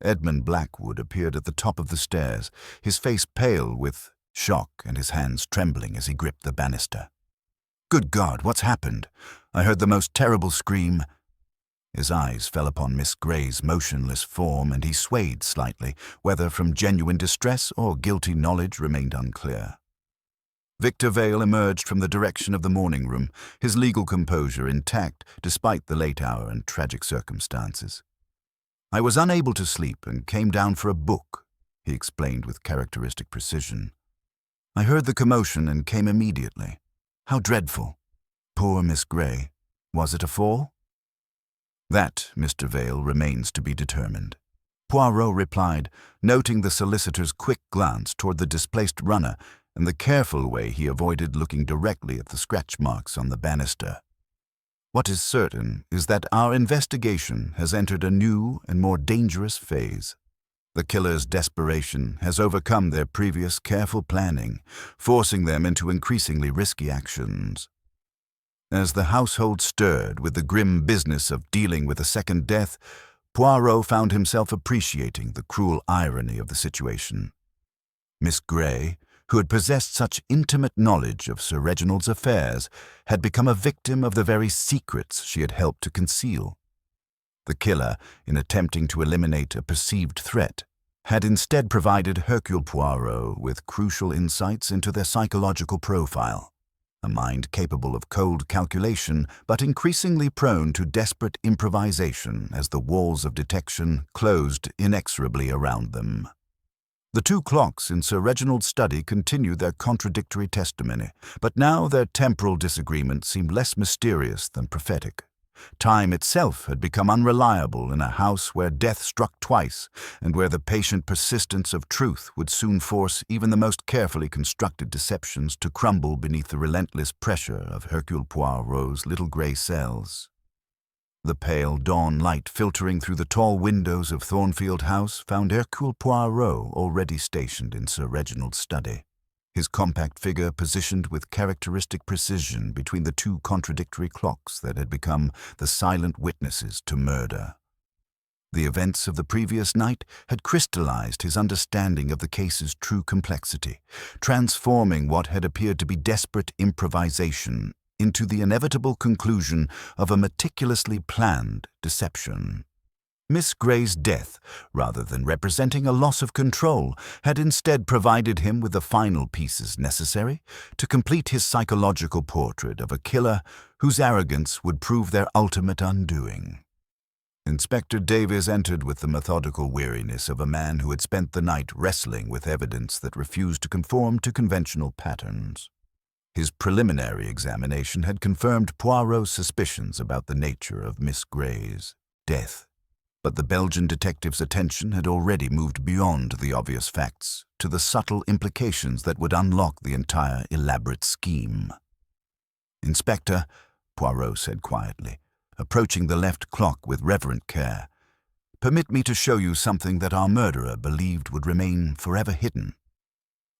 Edmund Blackwood appeared at the top of the stairs, his face pale with shock and his hands trembling as he gripped the banister. "Good God, what's happened? I heard the most terrible scream." His eyes fell upon Miss Grey's motionless form, and he swayed slightly, whether from genuine distress or guilty knowledge remained unclear. Victor Vale emerged from the direction of the morning room, his legal composure intact despite the late hour and tragic circumstances. "I was unable to sleep and came down for a book," he explained with characteristic precision. "I heard the commotion and came immediately. How dreadful. Poor Miss Grey. Was it a fall?" "That, Mr. Vale, remains to be determined," Poirot replied, noting the solicitor's quick glance toward the displaced runner and the careful way he avoided looking directly at the scratch marks on the banister. "What is certain is that our investigation has entered a new and more dangerous phase. The killer's desperation has overcome their previous careful planning, forcing them into increasingly risky actions." As the household stirred with the grim business of dealing with a second death, Poirot found himself appreciating the cruel irony of the situation. Miss Grey, who had possessed such intimate knowledge of Sir Reginald's affairs, had become a victim of the very secrets she had helped to conceal. The killer, in attempting to eliminate a perceived threat, had instead provided Hercule Poirot with crucial insights into their psychological profile, a mind capable of cold calculation but increasingly prone to desperate improvisation as the walls of detection closed inexorably around them. The two clocks in Sir Reginald's study continued their contradictory testimony, but now their temporal disagreement seemed less mysterious than prophetic. Time itself had become unreliable in a house where death struck twice, and where the patient persistence of truth would soon force even the most carefully constructed deceptions to crumble beneath the relentless pressure of Hercule Poirot's little grey cells. The pale dawn light filtering through the tall windows of Thornfield House found Hercule Poirot already stationed in Sir Reginald's study, his compact figure positioned with characteristic precision between the two contradictory clocks that had become the silent witnesses to murder. The events of the previous night had crystallized his understanding of the case's true complexity, transforming what had appeared to be desperate improvisation into the inevitable conclusion of a meticulously planned deception. Miss Grey's death, rather than representing a loss of control, had instead provided him with the final pieces necessary to complete his psychological portrait of a killer whose arrogance would prove their ultimate undoing. Inspector Davies entered with the methodical weariness of a man who had spent the night wrestling with evidence that refused to conform to conventional patterns. His preliminary examination had confirmed Poirot's suspicions about the nature of Miss Grey's death, but the Belgian detective's attention had already moved beyond the obvious facts to the subtle implications that would unlock the entire elaborate scheme. "Inspector," Poirot said quietly, approaching the left clock with reverent care, "permit me to show you something that our murderer believed would remain forever hidden."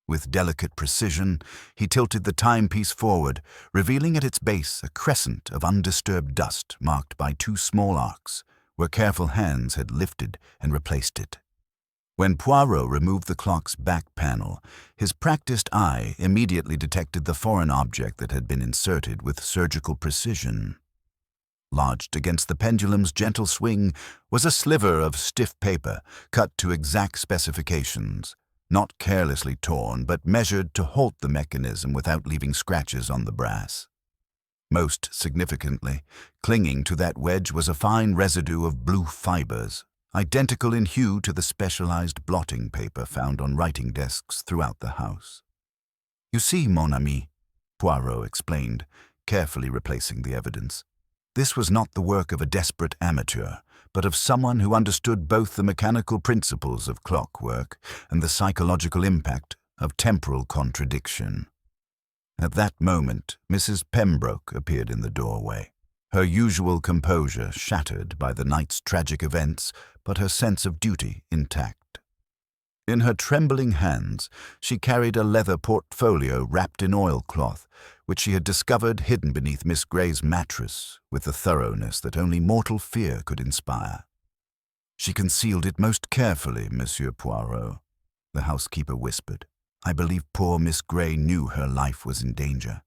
With delicate precision, he tilted the timepiece forward, revealing at its base a crescent of undisturbed dust marked by two small arcs, where careful hands had lifted and replaced it. When Poirot removed the clock's back panel, his practiced eye immediately detected the foreign object that had been inserted with surgical precision. Lodged against the pendulum's gentle swing was a sliver of stiff paper cut to exact specifications, not carelessly torn, but measured to halt the mechanism without leaving scratches on the brass. Most significantly, clinging to that wedge was a fine residue of blue fibers, identical in hue to the specialized blotting paper found on writing desks throughout the house. "You see, mon ami," Poirot explained, carefully replacing the evidence, "this was not the work of a desperate amateur, but of someone who understood both the mechanical principles of clockwork and the psychological impact of temporal contradiction." At that moment, Mrs. Pembroke appeared in the doorway, her usual composure shattered by the night's tragic events, but her sense of duty intact. In her trembling hands, she carried a leather portfolio wrapped in oilcloth, which she had discovered hidden beneath Miss Grey's mattress with the thoroughness that only mortal fear could inspire. "She concealed it most carefully, Monsieur Poirot," the housekeeper whispered. "I believe poor Miss Grey knew her life was in danger."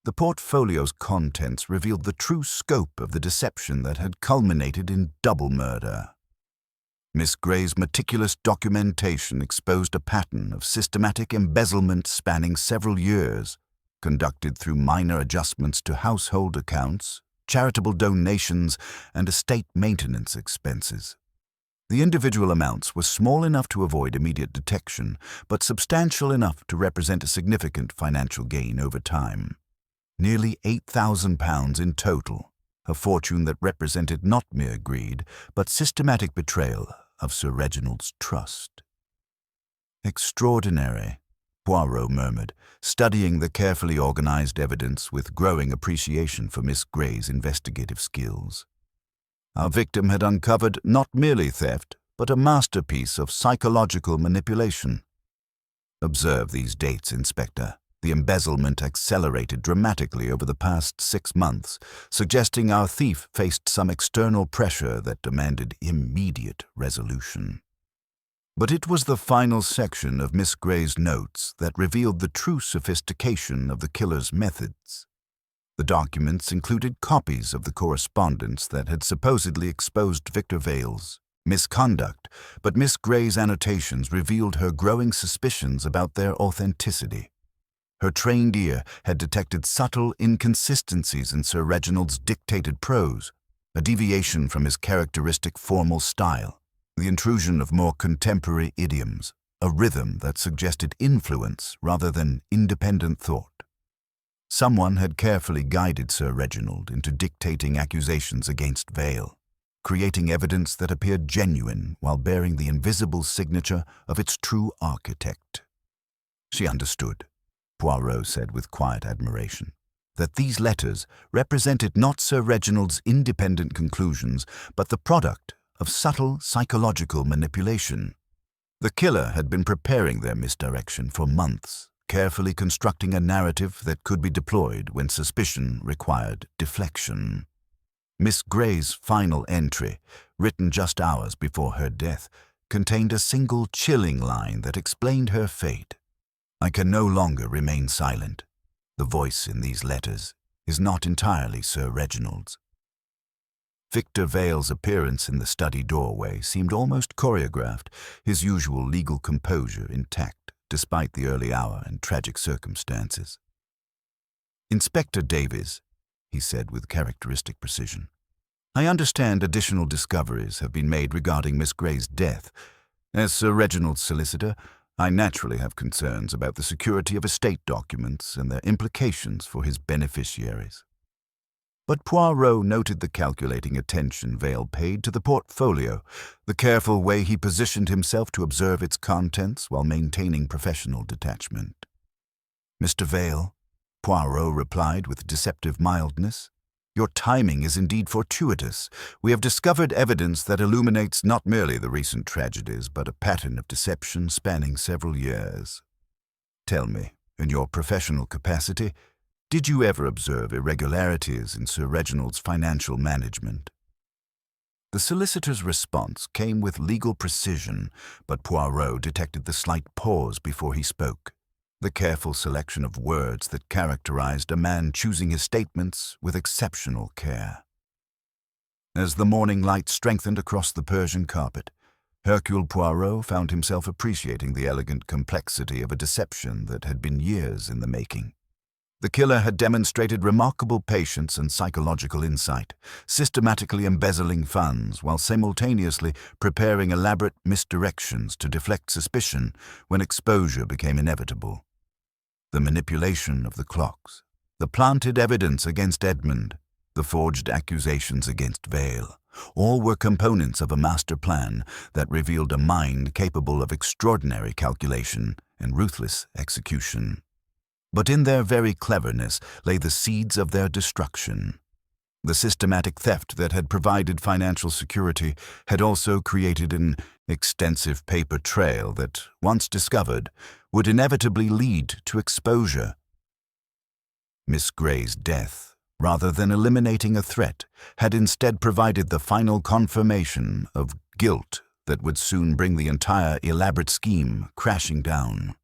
The portfolio's contents revealed the true scope of the deception that had culminated in double murder. Miss Grey's meticulous documentation exposed a pattern of systematic embezzlement spanning several years, conducted through minor adjustments to household accounts, charitable donations, and estate maintenance expenses. The individual amounts were small enough to avoid immediate detection, but substantial enough to represent a significant financial gain over time. Nearly £8,000 in total, a fortune that represented not mere greed, but systematic betrayal of Sir Reginald's trust. "Extraordinary," Poirot murmured, studying the carefully organized evidence with growing appreciation for Miss Grey's investigative skills. Our victim had uncovered not merely theft, but a masterpiece of psychological manipulation. Observe these dates, Inspector. The embezzlement accelerated dramatically over the past 6 months, suggesting our thief faced some external pressure that demanded immediate resolution. But it was the final section of Miss Grey's notes that revealed the true sophistication of the killer's methods. The documents included copies of the correspondence that had supposedly exposed Victor Vale's misconduct, but Miss Grey's annotations revealed her growing suspicions about their authenticity. Her trained ear had detected subtle inconsistencies in Sir Reginald's dictated prose, a deviation from his characteristic formal style, the intrusion of more contemporary idioms, a rhythm that suggested influence rather than independent thought. Someone had carefully guided Sir Reginald into dictating accusations against Vale, creating evidence that appeared genuine while bearing the invisible signature of its true architect. She understood, Poirot said with quiet admiration, that these letters represented not Sir Reginald's independent conclusions, but the product of subtle psychological manipulation. The killer had been preparing their misdirection for months, carefully constructing a narrative that could be deployed when suspicion required deflection. Miss Grey's final entry, written just hours before her death, contained a single chilling line that explained her fate. "I can no longer remain silent. The voice in these letters is not entirely Sir Reginald's." Victor Vale's appearance in the study doorway seemed almost choreographed, his usual legal composure intact despite the early hour and tragic circumstances. "Inspector Davies," he said with characteristic precision, "I understand additional discoveries have been made regarding Miss Grey's death. As Sir Reginald's solicitor, I naturally have concerns about the security of estate documents and their implications for his beneficiaries." But Poirot noted the calculating attention Vale paid to the portfolio, the careful way he positioned himself to observe its contents while maintaining professional detachment. "Mr. Vale," Poirot replied with deceptive mildness, "your timing is indeed fortuitous. We have discovered evidence that illuminates not merely the recent tragedies, but a pattern of deception spanning several years. Tell me, in your professional capacity, did you ever observe irregularities in Sir Reginald's financial management?" The solicitor's response came with legal precision, but Poirot detected the slight pause before he spoke, the careful selection of words that characterized a man choosing his statements with exceptional care. As the morning light strengthened across the Persian carpet, Hercule Poirot found himself appreciating the elegant complexity of a deception that had been years in the making. The killer had demonstrated remarkable patience and psychological insight, systematically embezzling funds while simultaneously preparing elaborate misdirections to deflect suspicion when exposure became inevitable. The manipulation of the clocks, the planted evidence against Edmund, the forged accusations against Vale, all were components of a master plan that revealed a mind capable of extraordinary calculation and ruthless execution. But in their very cleverness lay the seeds of their destruction. The systematic theft that had provided financial security had also created an extensive paper trail that, once discovered, would inevitably lead to exposure. Miss Grey's death, rather than eliminating a threat, had instead provided the final confirmation of guilt that would soon bring the entire elaborate scheme crashing down.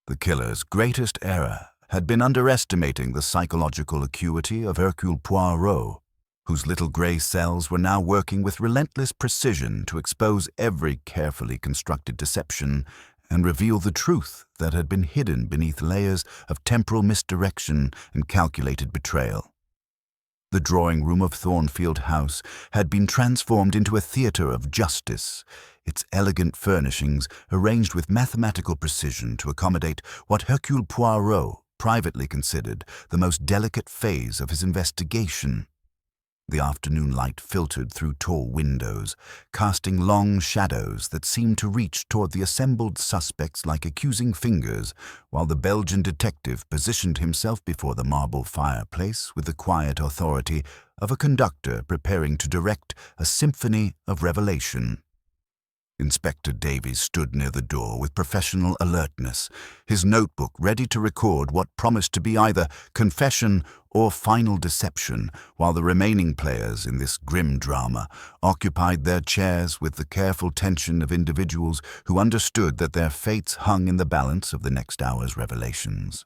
The killer's greatest error had been underestimating the psychological acuity of Hercule Poirot, whose little grey cells were now working with relentless precision to expose every carefully constructed deception and reveal the truth that had been hidden beneath layers of temporal misdirection and calculated betrayal. The drawing room of Thornfield House had been transformed into a theatre of justice, its elegant furnishings arranged with mathematical precision to accommodate what Hercule Poirot privately considered the most delicate phase of his investigation. The afternoon light filtered through tall windows, casting long shadows that seemed to reach toward the assembled suspects like accusing fingers, while the Belgian detective positioned himself before the marble fireplace with the quiet authority of a conductor preparing to direct a symphony of revelation. Inspector Davies stood near the door with professional alertness, his notebook ready to record what promised to be either confession or final deception, while the remaining players in this grim drama occupied their chairs with the careful tension of individuals who understood that their fates hung in the balance of the next hour's revelations.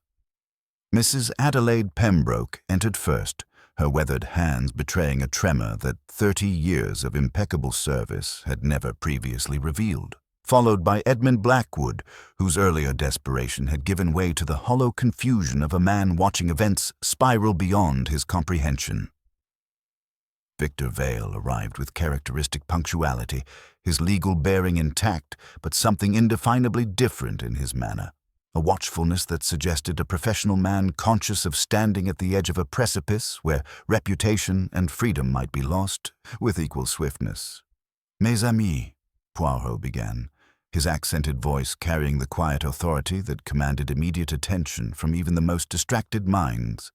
Mrs. Adelaide Pembroke entered first, her weathered hands betraying a tremor that 30 years of impeccable service had never previously revealed, followed by Edmund Blackwood, whose earlier desperation had given way to the hollow confusion of a man watching events spiral beyond his comprehension. Victor Vale arrived with characteristic punctuality, his legal bearing intact, but something indefinably different in his manner. A watchfulness that suggested a professional man conscious of standing at the edge of a precipice where reputation and freedom might be lost with equal swiftness. "Mes amis," Poirot began, his accented voice carrying the quiet authority that commanded immediate attention from even the most distracted minds.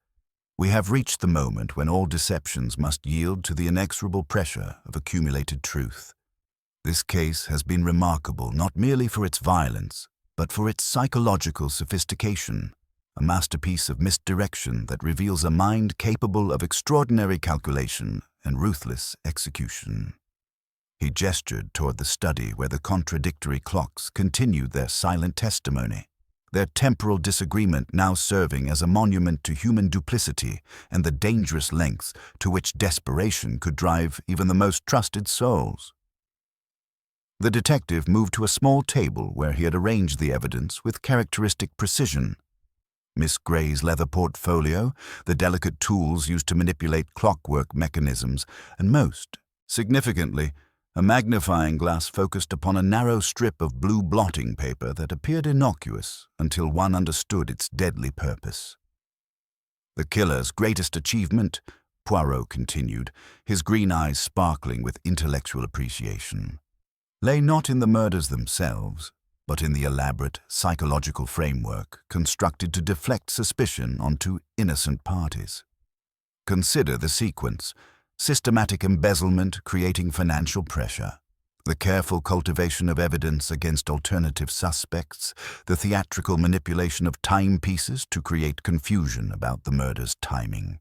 "We have reached the moment when all deceptions must yield to the inexorable pressure of accumulated truth. This case has been remarkable not merely for its violence, but for its psychological sophistication, a masterpiece of misdirection that reveals a mind capable of extraordinary calculation and ruthless execution." He gestured toward the study where the contradictory clocks continued their silent testimony, their temporal disagreement now serving as a monument to human duplicity and the dangerous lengths to which desperation could drive even the most trusted souls. The detective moved to a small table where he had arranged the evidence with characteristic precision. Miss Grey's leather portfolio, the delicate tools used to manipulate clockwork mechanisms, and most significantly, a magnifying glass focused upon a narrow strip of blue blotting paper that appeared innocuous until one understood its deadly purpose. The killer's greatest achievement, Poirot continued, his green eyes sparkling with intellectual appreciation, lay not in the murders themselves, but in the elaborate psychological framework constructed to deflect suspicion onto innocent parties. Consider the sequence: systematic embezzlement creating financial pressure, the careful cultivation of evidence against alternative suspects, the theatrical manipulation of timepieces to create confusion about the murder's timing.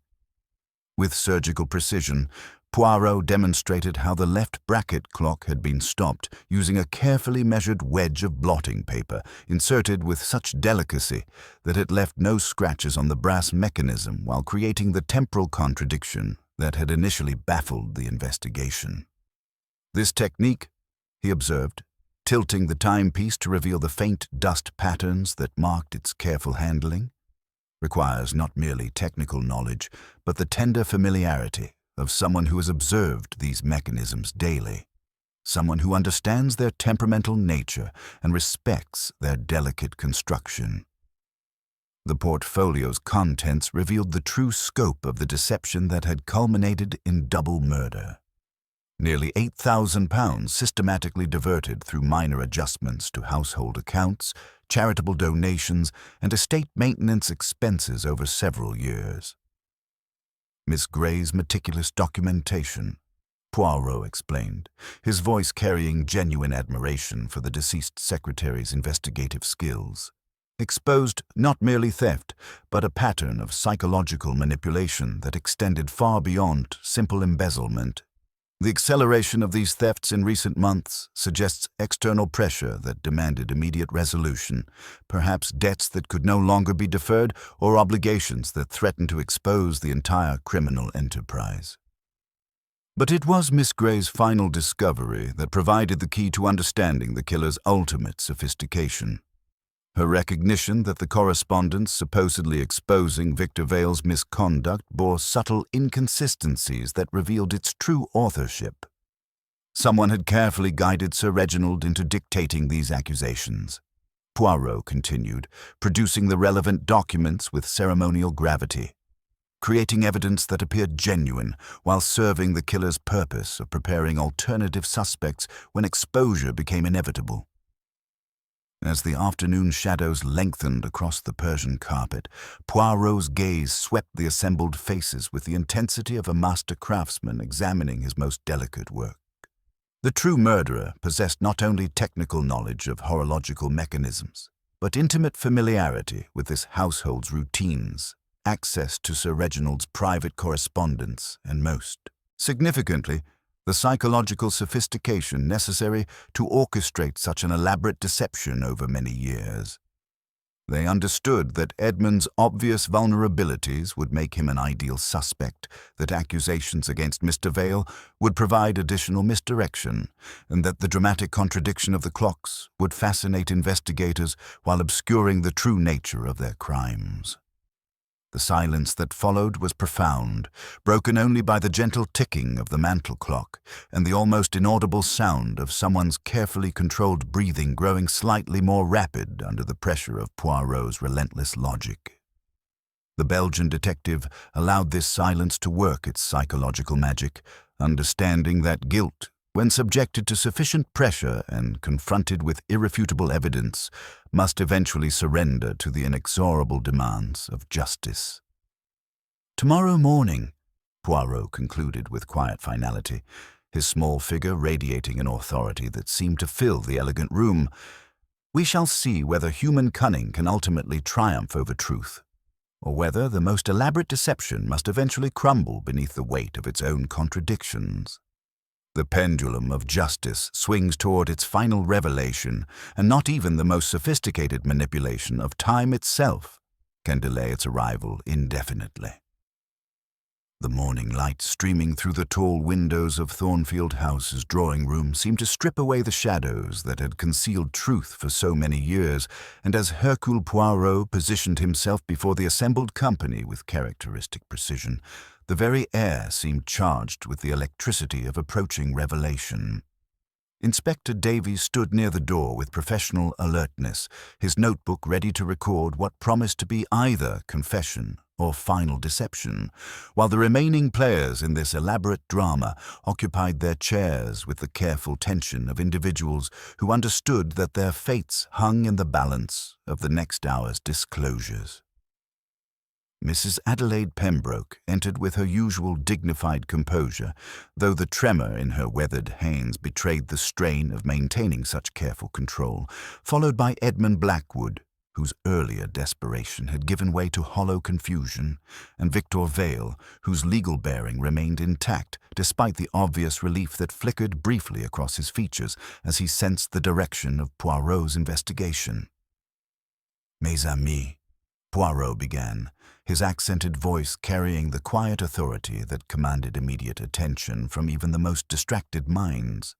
With surgical precision, Poirot demonstrated how the left bracket clock had been stopped using a carefully measured wedge of blotting paper inserted with such delicacy that it left no scratches on the brass mechanism while creating the temporal contradiction that had initially baffled the investigation. This technique, he observed, tilting the timepiece to reveal the faint dust patterns that marked its careful handling. Requires not merely technical knowledge, but the tender familiarity of someone who has observed these mechanisms daily, someone who understands their temperamental nature and respects their delicate construction. The portfolio's contents revealed the true scope of the deception that had culminated in double murder. Nearly £8,000 systematically diverted through minor adjustments to household accounts, charitable donations, and estate maintenance expenses over several years. Miss Gray's meticulous documentation, Poirot explained, his voice carrying genuine admiration for the deceased secretary's investigative skills, exposed not merely theft, but a pattern of psychological manipulation that extended far beyond simple embezzlement. The acceleration of these thefts in recent months suggests external pressure that demanded immediate resolution, perhaps debts that could no longer be deferred or obligations that threatened to expose the entire criminal enterprise. But it was Miss Gray's final discovery that provided the key to understanding the killer's ultimate sophistication. Her recognition that the correspondence supposedly exposing Victor Vale's misconduct bore subtle inconsistencies that revealed its true authorship. Someone had carefully guided Sir Reginald into dictating these accusations. Poirot continued, producing the relevant documents with ceremonial gravity, creating evidence that appeared genuine while serving the killer's purpose of preparing alternative suspects when exposure became inevitable. As the afternoon shadows lengthened across the Persian carpet, Poirot's gaze swept the assembled faces with the intensity of a master craftsman examining his most delicate work. The true murderer possessed not only technical knowledge of horological mechanisms, but intimate familiarity with this household's routines, access to Sir Reginald's private correspondence, and most significantly, the psychological sophistication necessary to orchestrate such an elaborate deception over many years. They understood that Edmund's obvious vulnerabilities would make him an ideal suspect, that accusations against Mr. Vale would provide additional misdirection, and that the dramatic contradiction of the clocks would fascinate investigators while obscuring the true nature of their crimes. The silence that followed was profound, broken only by the gentle ticking of the mantel clock and the almost inaudible sound of someone's carefully controlled breathing growing slightly more rapid under the pressure of Poirot's relentless logic. The Belgian detective allowed this silence to work its psychological magic, understanding that guilt, when subjected to sufficient pressure and confronted with irrefutable evidence, must eventually surrender to the inexorable demands of justice. "Tomorrow morning," Poirot concluded with quiet finality, his small figure radiating an authority that seemed to fill the elegant room, "we shall see whether human cunning can ultimately triumph over truth, or whether the most elaborate deception must eventually crumble beneath the weight of its own contradictions. The pendulum of justice swings toward its final revelation, and not even the most sophisticated manipulation of time itself can delay its arrival indefinitely." The morning light streaming through the tall windows of Thornfield House's drawing room seemed to strip away the shadows that had concealed truth for so many years, and as Hercule Poirot positioned himself before the assembled company with characteristic precision, the very air seemed charged with the electricity of approaching revelation. Inspector Davies stood near the door with professional alertness, his notebook ready to record what promised to be either confession or final deception, while the remaining players in this elaborate drama occupied their chairs with the careful tension of individuals who understood that their fates hung in the balance of the next hour's disclosures. Mrs. Adelaide Pembroke entered with her usual dignified composure, though the tremor in her weathered hands betrayed the strain of maintaining such careful control, followed by Edmund Blackwood, whose earlier desperation had given way to hollow confusion, and Victor Vale, whose legal bearing remained intact despite the obvious relief that flickered briefly across his features as he sensed the direction of Poirot's investigation. "Mes amis," Poirot began, his accented voice carrying the quiet authority that commanded immediate attention from even the most distracted minds.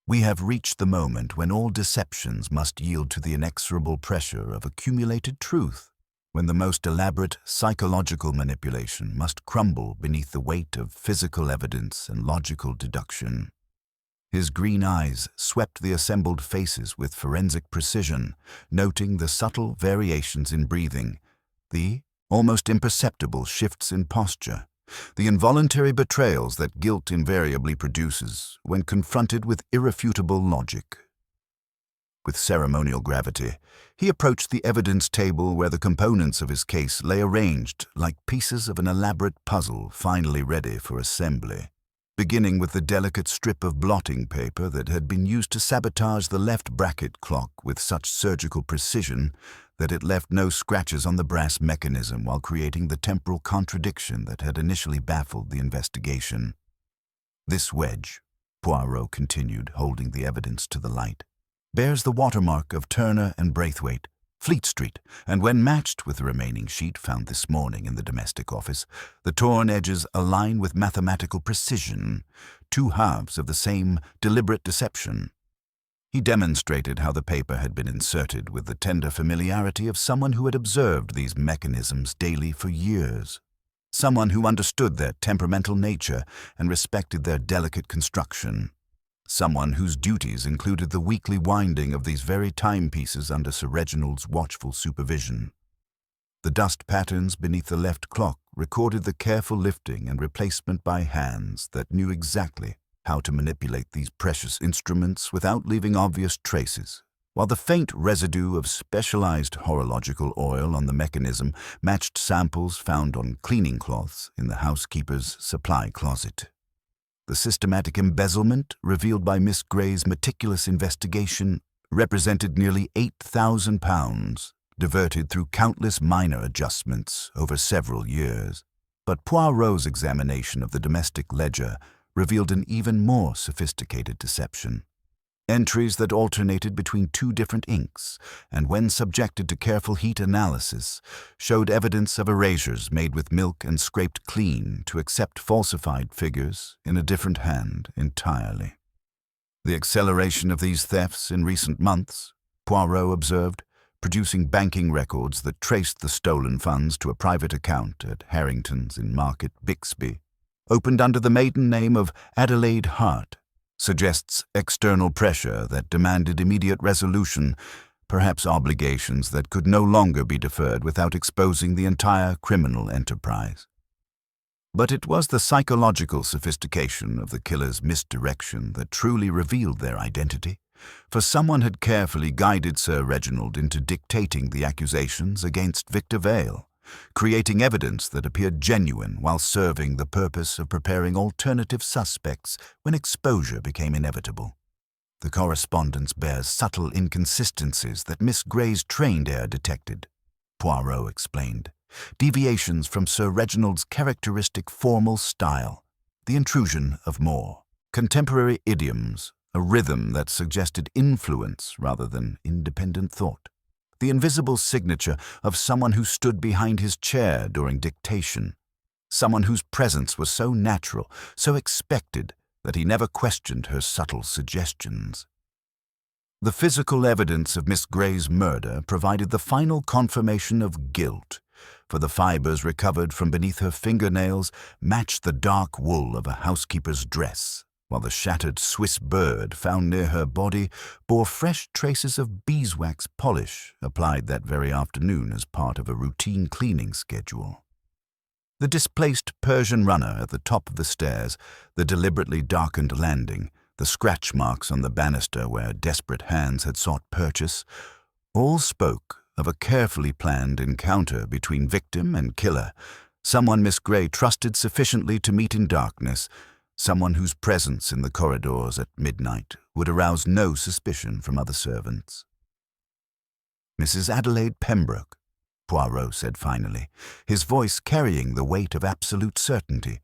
We have reached the moment when all deceptions must yield to the inexorable pressure of accumulated truth, when the most elaborate psychological manipulation must crumble beneath the weight of physical evidence and logical deduction. His green eyes swept the assembled faces with forensic precision, noting the subtle variations in breathing, the almost imperceptible shifts in posture, the involuntary betrayals that guilt invariably produces when confronted with irrefutable logic. With ceremonial gravity, he approached the evidence table where the components of his case lay arranged like pieces of an elaborate puzzle finally ready for assembly. Beginning with the delicate strip of blotting paper that had been used to sabotage the left bracket clock with such surgical precision that it left no scratches on the brass mechanism while creating the temporal contradiction that had initially baffled the investigation. This wedge, Poirot continued, holding the evidence to the light, bears the watermark of Turner and Braithwaite, Fleet Street, and when matched with the remaining sheet found this morning in the domestic office, the torn edges align with mathematical precision, two halves of the same deliberate deception. He demonstrated how the paper had been inserted with the tender familiarity of someone who had observed these mechanisms daily for years, someone who understood their temperamental nature and respected their delicate construction. Someone whose duties included the weekly winding of these very timepieces under Sir Reginald's watchful supervision. The dust patterns beneath the left clock recorded the careful lifting and replacement by hands that knew exactly how to manipulate these precious instruments without leaving obvious traces, while the faint residue of specialized horological oil on the mechanism matched samples found on cleaning cloths in the housekeeper's supply closet. The systematic embezzlement revealed by Miss Grey's meticulous investigation represented nearly £8,000, diverted through countless minor adjustments over several years. But Poirot's examination of the domestic ledger revealed an even more sophisticated deception. Entries that alternated between two different inks, and when subjected to careful heat analysis, showed evidence of erasures made with milk and scraped clean to accept falsified figures in a different hand entirely. The acceleration of these thefts in recent months, Poirot observed, producing banking records that traced the stolen funds to a private account at Harrington's in Market, Bixby, opened under the maiden name of Adelaide Hart, suggests external pressure that demanded immediate resolution, perhaps obligations that could no longer be deferred without exposing the entire criminal enterprise. But it was the psychological sophistication of the killer's misdirection that truly revealed their identity, for someone had carefully guided Sir Reginald into dictating the accusations against Victor Vale, creating evidence that appeared genuine while serving the purpose of preparing alternative suspects when exposure became inevitable. The correspondence bears subtle inconsistencies that Miss Grey's trained ear detected, Poirot explained, deviations from Sir Reginald's characteristic formal style, the intrusion of more contemporary idioms, a rhythm that suggested influence rather than independent thought, the invisible signature of someone who stood behind his chair during dictation, someone whose presence was so natural, so expected, that he never questioned her subtle suggestions. The physical evidence of Miss Grey's murder provided the final confirmation of guilt, for the fibers recovered from beneath her fingernails matched the dark wool of a housekeeper's dress, while the shattered Swiss bird found near her body bore fresh traces of beeswax polish applied that very afternoon as part of a routine cleaning schedule. The displaced Persian runner at the top of the stairs, the deliberately darkened landing, the scratch marks on the banister where desperate hands had sought purchase, all spoke of a carefully planned encounter between victim and killer, someone Miss Grey trusted sufficiently to meet in darkness, someone whose presence in the corridors at midnight would arouse no suspicion from other servants. "Mrs. Adelaide Pembroke," Poirot said finally, his voice carrying the weight of absolute certainty.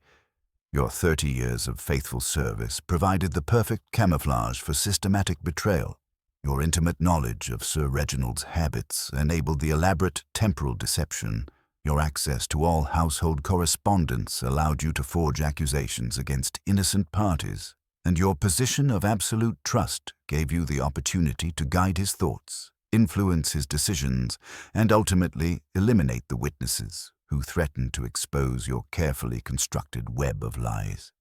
"Your 30 years of faithful service provided the perfect camouflage for systematic betrayal. Your intimate knowledge of Sir Reginald's habits enabled the elaborate temporal deception. Your access to all household correspondence allowed you to forge accusations against innocent parties. and your position of absolute trust gave you the opportunity to guide his thoughts, influence his decisions, and ultimately eliminate the witnesses who threatened to expose your carefully constructed web of lies.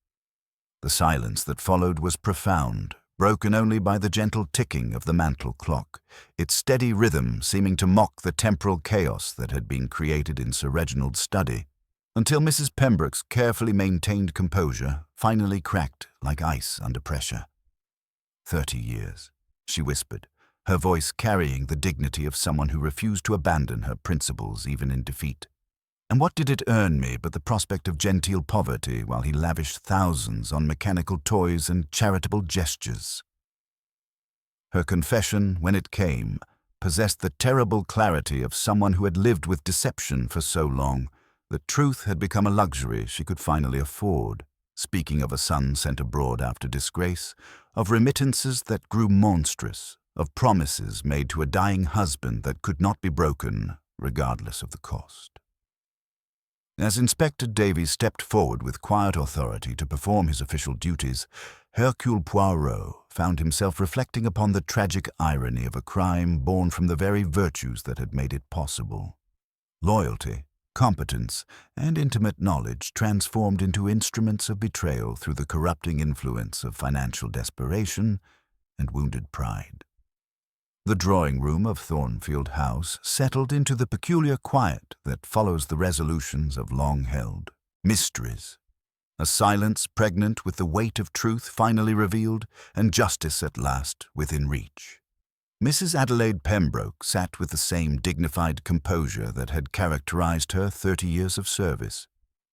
The silence that followed was profound, broken only by the gentle ticking of the mantel clock, its steady rhythm seeming to mock the temporal chaos that had been created in Sir Reginald's study, until Mrs. Pembroke's carefully maintained composure finally cracked like ice under pressure. 30 years, she whispered, her voice carrying the dignity of someone who refused to abandon her principles even in defeat. And what did it earn me but the prospect of genteel poverty while he lavished thousands on mechanical toys and charitable gestures? Her confession, when it came, possessed the terrible clarity of someone who had lived with deception for so long that truth had become a luxury she could finally afford, speaking of a son sent abroad after disgrace, of remittances that grew monstrous, of promises made to a dying husband that could not be broken, regardless of the cost. As Inspector Davies stepped forward with quiet authority to perform his official duties, Hercule Poirot found himself reflecting upon the tragic irony of a crime born from the very virtues that had made it possible. Loyalty, competence, and intimate knowledge transformed into instruments of betrayal through the corrupting influence of financial desperation and wounded pride. The drawing-room of Thornfield House settled into the peculiar quiet that follows the resolutions of long-held mysteries. A silence pregnant with the weight of truth finally revealed, and justice at last within reach. Mrs. Adelaide Pembroke sat with the same dignified composure that had characterized her 30 years of service,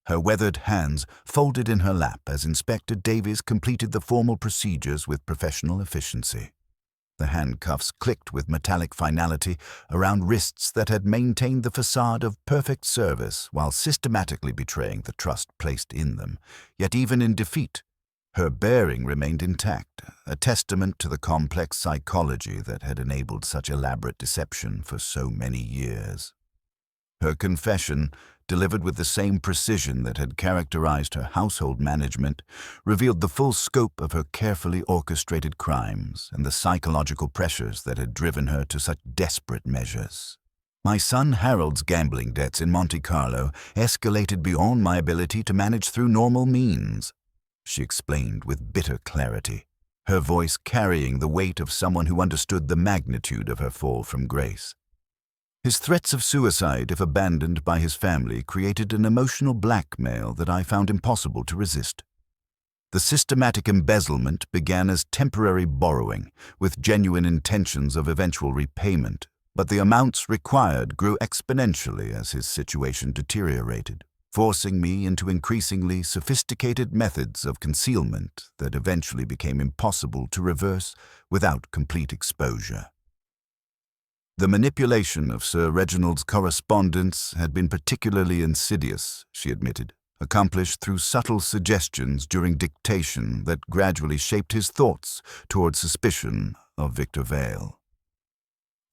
her weathered hands folded in her lap as Inspector Davies completed the formal procedures with professional efficiency. The handcuffs clicked with metallic finality around wrists that had maintained the facade of perfect service while systematically betraying the trust placed in them. Yet even in defeat, her bearing remained intact, a testament to the complex psychology that had enabled such elaborate deception for so many years. Her confession, delivered with the same precision that had characterized her household management, revealed the full scope of her carefully orchestrated crimes and the psychological pressures that had driven her to such desperate measures. My son Harold's gambling debts in Monte Carlo escalated beyond my ability to manage through normal means, she explained with bitter clarity, her voice carrying the weight of someone who understood the magnitude of her fall from grace. His threats of suicide if abandoned by his family created an emotional blackmail that I found impossible to resist. The systematic embezzlement began as temporary borrowing, with genuine intentions of eventual repayment, but the amounts required grew exponentially as his situation deteriorated, forcing me into increasingly sophisticated methods of concealment that eventually became impossible to reverse without complete exposure. The manipulation of Sir Reginald's correspondence had been particularly insidious, she admitted, accomplished through subtle suggestions during dictation that gradually shaped his thoughts toward suspicion of Victor Vale.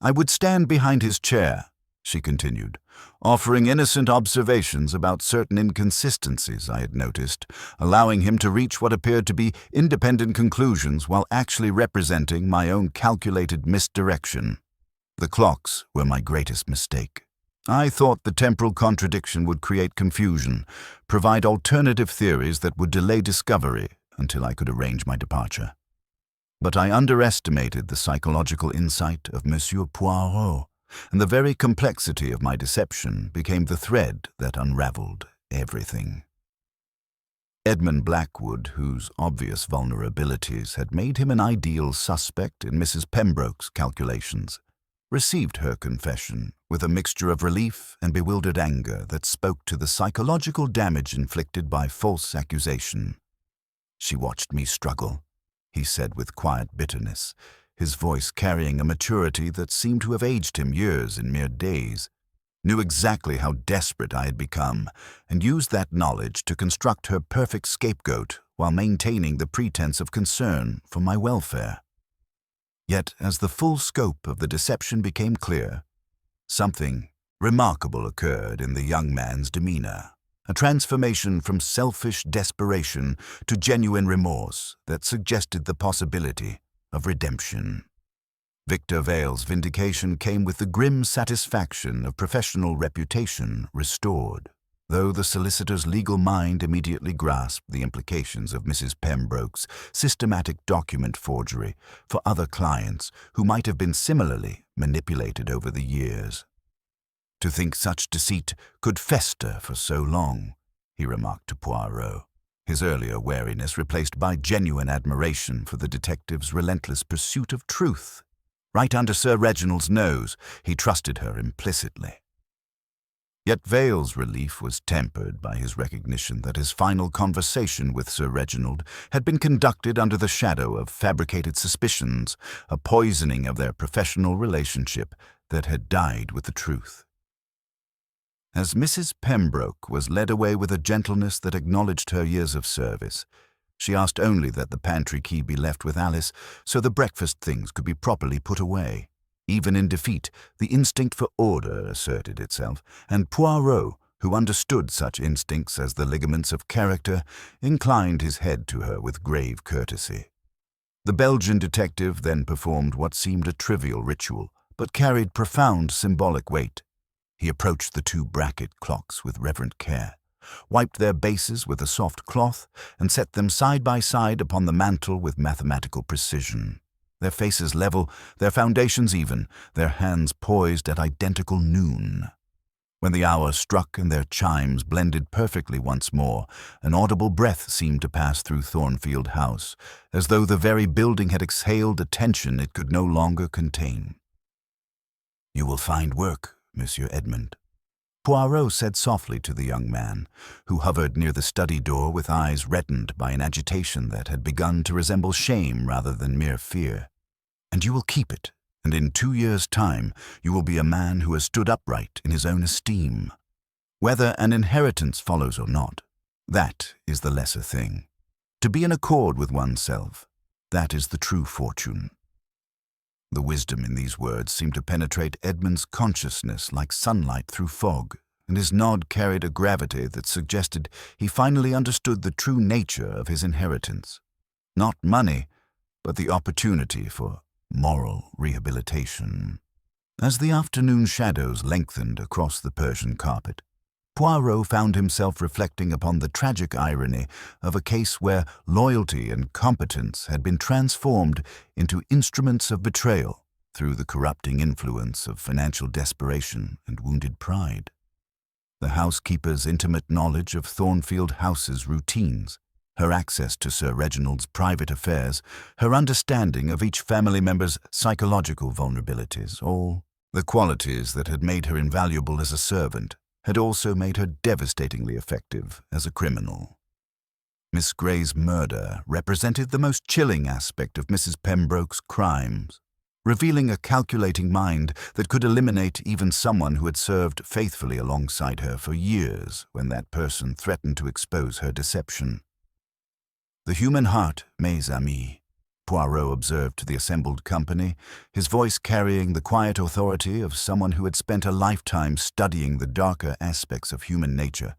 I would stand behind his chair, she continued, offering innocent observations about certain inconsistencies I had noticed, allowing him to reach what appeared to be independent conclusions while actually representing my own calculated misdirection. The clocks were my greatest mistake. I thought the temporal contradiction would create confusion, provide alternative theories that would delay discovery until I could arrange my departure. But I underestimated the psychological insight of Monsieur Poirot, and the very complexity of my deception became the thread that unraveled everything. Edmund Blackwood, whose obvious vulnerabilities had made him an ideal suspect in Mrs. Pembroke's calculations, received her confession with a mixture of relief and bewildered anger that spoke to the psychological damage inflicted by false accusation. She watched me struggle, he said with quiet bitterness, his voice carrying a maturity that seemed to have aged him years in mere days, knew exactly how desperate I had become, and used that knowledge to construct her perfect scapegoat while maintaining the pretense of concern for my welfare. Yet, as the full scope of the deception became clear, something remarkable occurred in the young man's demeanor. a transformation from selfish desperation to genuine remorse that suggested the possibility of redemption. Victor Vale's vindication came with the grim satisfaction of professional reputation restored, though the solicitor's legal mind immediately grasped the implications of Mrs. Pembroke's systematic document forgery for other clients who might have been similarly manipulated over the years. "To think such deceit could fester for so long," he remarked to Poirot, his earlier wariness replaced by genuine admiration for the detective's relentless pursuit of truth. Right under Sir Reginald's nose, he trusted her implicitly. Yet Vale's relief was tempered by his recognition that his final conversation with Sir Reginald had been conducted under the shadow of fabricated suspicions, a poisoning of their professional relationship that had died with the truth. As Mrs. Pembroke was led away with a gentleness that acknowledged her years of service, she asked only that the pantry key be left with Alice so the breakfast things could be properly put away. Even in defeat, the instinct for order asserted itself, and Poirot, who understood such instincts as the ligaments of character, inclined his head to her with grave courtesy. The Belgian detective then performed what seemed a trivial ritual, but carried profound symbolic weight. He approached the two bracket clocks with reverent care, wiped their bases with a soft cloth, and set them side by side upon the mantel with mathematical precision. Their faces level, their foundations even, their hands poised at identical noon. When the hour struck and their chimes blended perfectly once more, an audible breath seemed to pass through Thornfield House, as though the very building had exhaled a tension it could no longer contain. "You will find work, Monsieur Edmond," Poirot said softly to the young man, who hovered near the study door with eyes reddened by an agitation that had begun to resemble shame rather than mere fear. "And you will keep it, and in 2 years' time you will be a man who has stood upright in his own esteem. Whether an inheritance follows or not, that is the lesser thing. To be in accord with oneself, that is the true fortune." The wisdom in these words seemed to penetrate Edmund's consciousness like sunlight through fog, and his nod carried a gravity that suggested he finally understood the true nature of his inheritance. Not money, but the opportunity for moral rehabilitation. As the afternoon shadows lengthened across the Persian carpet, Poirot found himself reflecting upon the tragic irony of a case where loyalty and competence had been transformed into instruments of betrayal through the corrupting influence of financial desperation and wounded pride. The housekeeper's intimate knowledge of Thornfield House's routines, her access to Sir Reginald's private affairs, her understanding of each family member's psychological vulnerabilities, all the qualities that had made her invaluable as a servant, had also made her devastatingly effective as a criminal. Miss Grey's murder represented the most chilling aspect of Mrs. Pembroke's crimes, revealing a calculating mind that could eliminate even someone who had served faithfully alongside her for years when that person threatened to expose her deception. "The human heart, mes amis," Poirot observed to the assembled company, his voice carrying the quiet authority of someone who had spent a lifetime studying the darker aspects of human nature,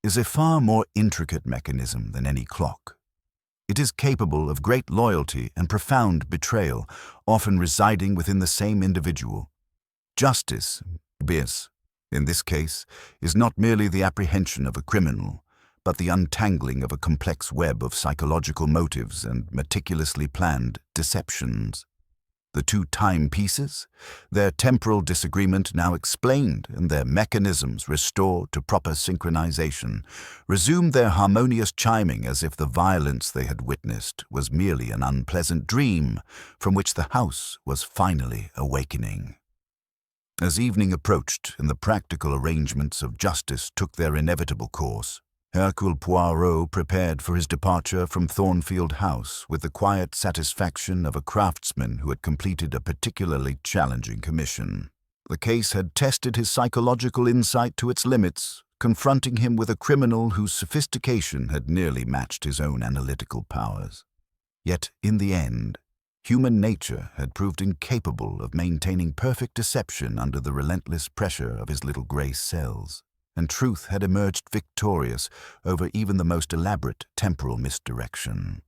"is a far more intricate mechanism than any clock. It is capable of great loyalty and profound betrayal, often residing within the same individual. Justice, bis, in this case, is not merely the apprehension of a criminal, but the untangling of a complex web of psychological motives and meticulously planned deceptions. The two timepieces, their temporal disagreement now explained and their mechanisms restored to proper synchronization, resumed their harmonious chiming as if the violence they had witnessed was merely an unpleasant dream from which the house was finally awakening. As evening approached and the practical arrangements of justice took their inevitable course, Hercule Poirot prepared for his departure from Thornfield House with the quiet satisfaction of a craftsman who had completed a particularly challenging commission. The case had tested his psychological insight to its limits, confronting him with a criminal whose sophistication had nearly matched his own analytical powers. Yet, in the end, human nature had proved incapable of maintaining perfect deception under the relentless pressure of his little grey cells. and truth had emerged victorious over even the most elaborate temporal misdirection.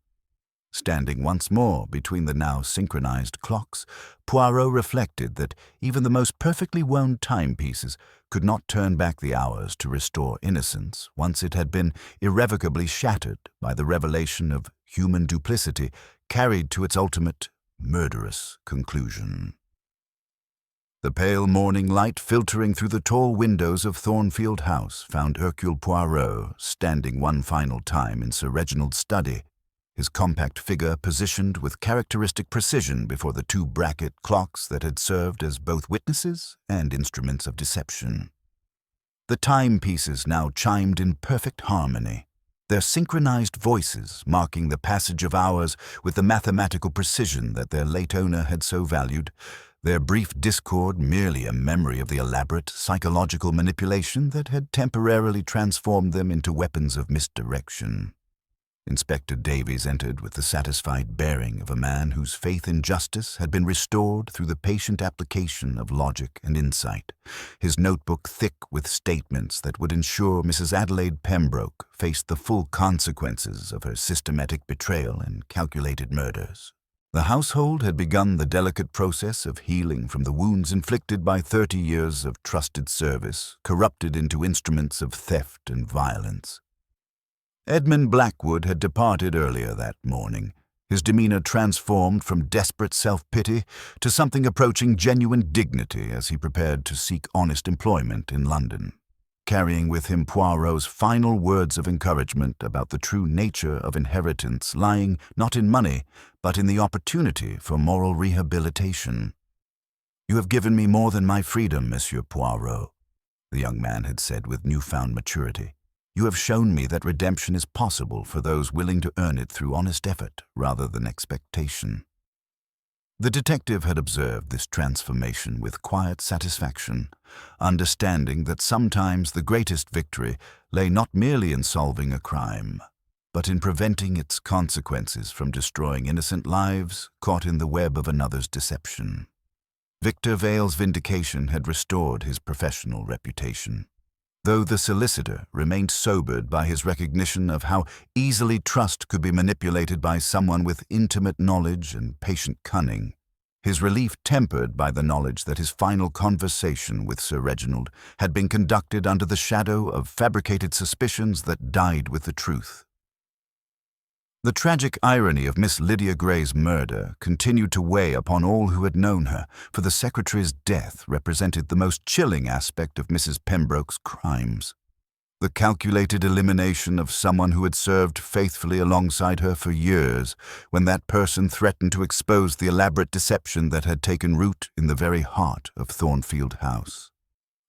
Standing once more between the now synchronized clocks, Poirot reflected that even the most perfectly wound timepieces could not turn back the hours to restore innocence once it had been irrevocably shattered by the revelation of human duplicity carried to its ultimate, murderous conclusion. The pale morning light filtering through the tall windows of Thornfield House found Hercule Poirot standing one final time in Sir Reginald's study, his compact figure positioned with characteristic precision before the two bracket clocks that had served as both witnesses and instruments of deception. The timepieces now chimed in perfect harmony, their synchronized voices marking the passage of hours with the mathematical precision that their late owner had so valued, their brief discord merely a memory of the elaborate psychological manipulation that had temporarily transformed them into weapons of misdirection. Inspector Davies entered with the satisfied bearing of a man whose faith in justice had been restored through the patient application of logic and insight, his notebook thick with statements that would ensure Mrs. Adelaide Pembroke faced the full consequences of her systematic betrayal and calculated murders. The household had begun the delicate process of healing from the wounds inflicted by 30 years of trusted service, corrupted into instruments of theft and violence. Edmund Blackwood had departed earlier that morning, his demeanor transformed from desperate self-pity to something approaching genuine dignity as he prepared to seek honest employment in London, carrying with him Poirot's final words of encouragement about the true nature of inheritance lying not in money, but in the opportunity for moral rehabilitation. "You have given me more than my freedom, Monsieur Poirot," the young man had said with newfound maturity. "You have shown me that redemption is possible for those willing to earn it through honest effort rather than expectation." The detective had observed this transformation with quiet satisfaction, understanding that sometimes the greatest victory lay not merely in solving a crime, but in preventing its consequences from destroying innocent lives caught in the web of another's deception. Victor Vale's vindication had restored his professional reputation, though the solicitor remained sobered by his recognition of how easily trust could be manipulated by someone with intimate knowledge and patient cunning, his relief tempered by the knowledge that his final conversation with Sir Reginald had been conducted under the shadow of fabricated suspicions that died with the truth. The tragic irony of Miss Lydia Gray's murder continued to weigh upon all who had known her, for the secretary's death represented the most chilling aspect of Mrs. Pembroke's crimes. The calculated elimination of someone who had served faithfully alongside her for years, when that person threatened to expose the elaborate deception that had taken root in the very heart of Thornfield House.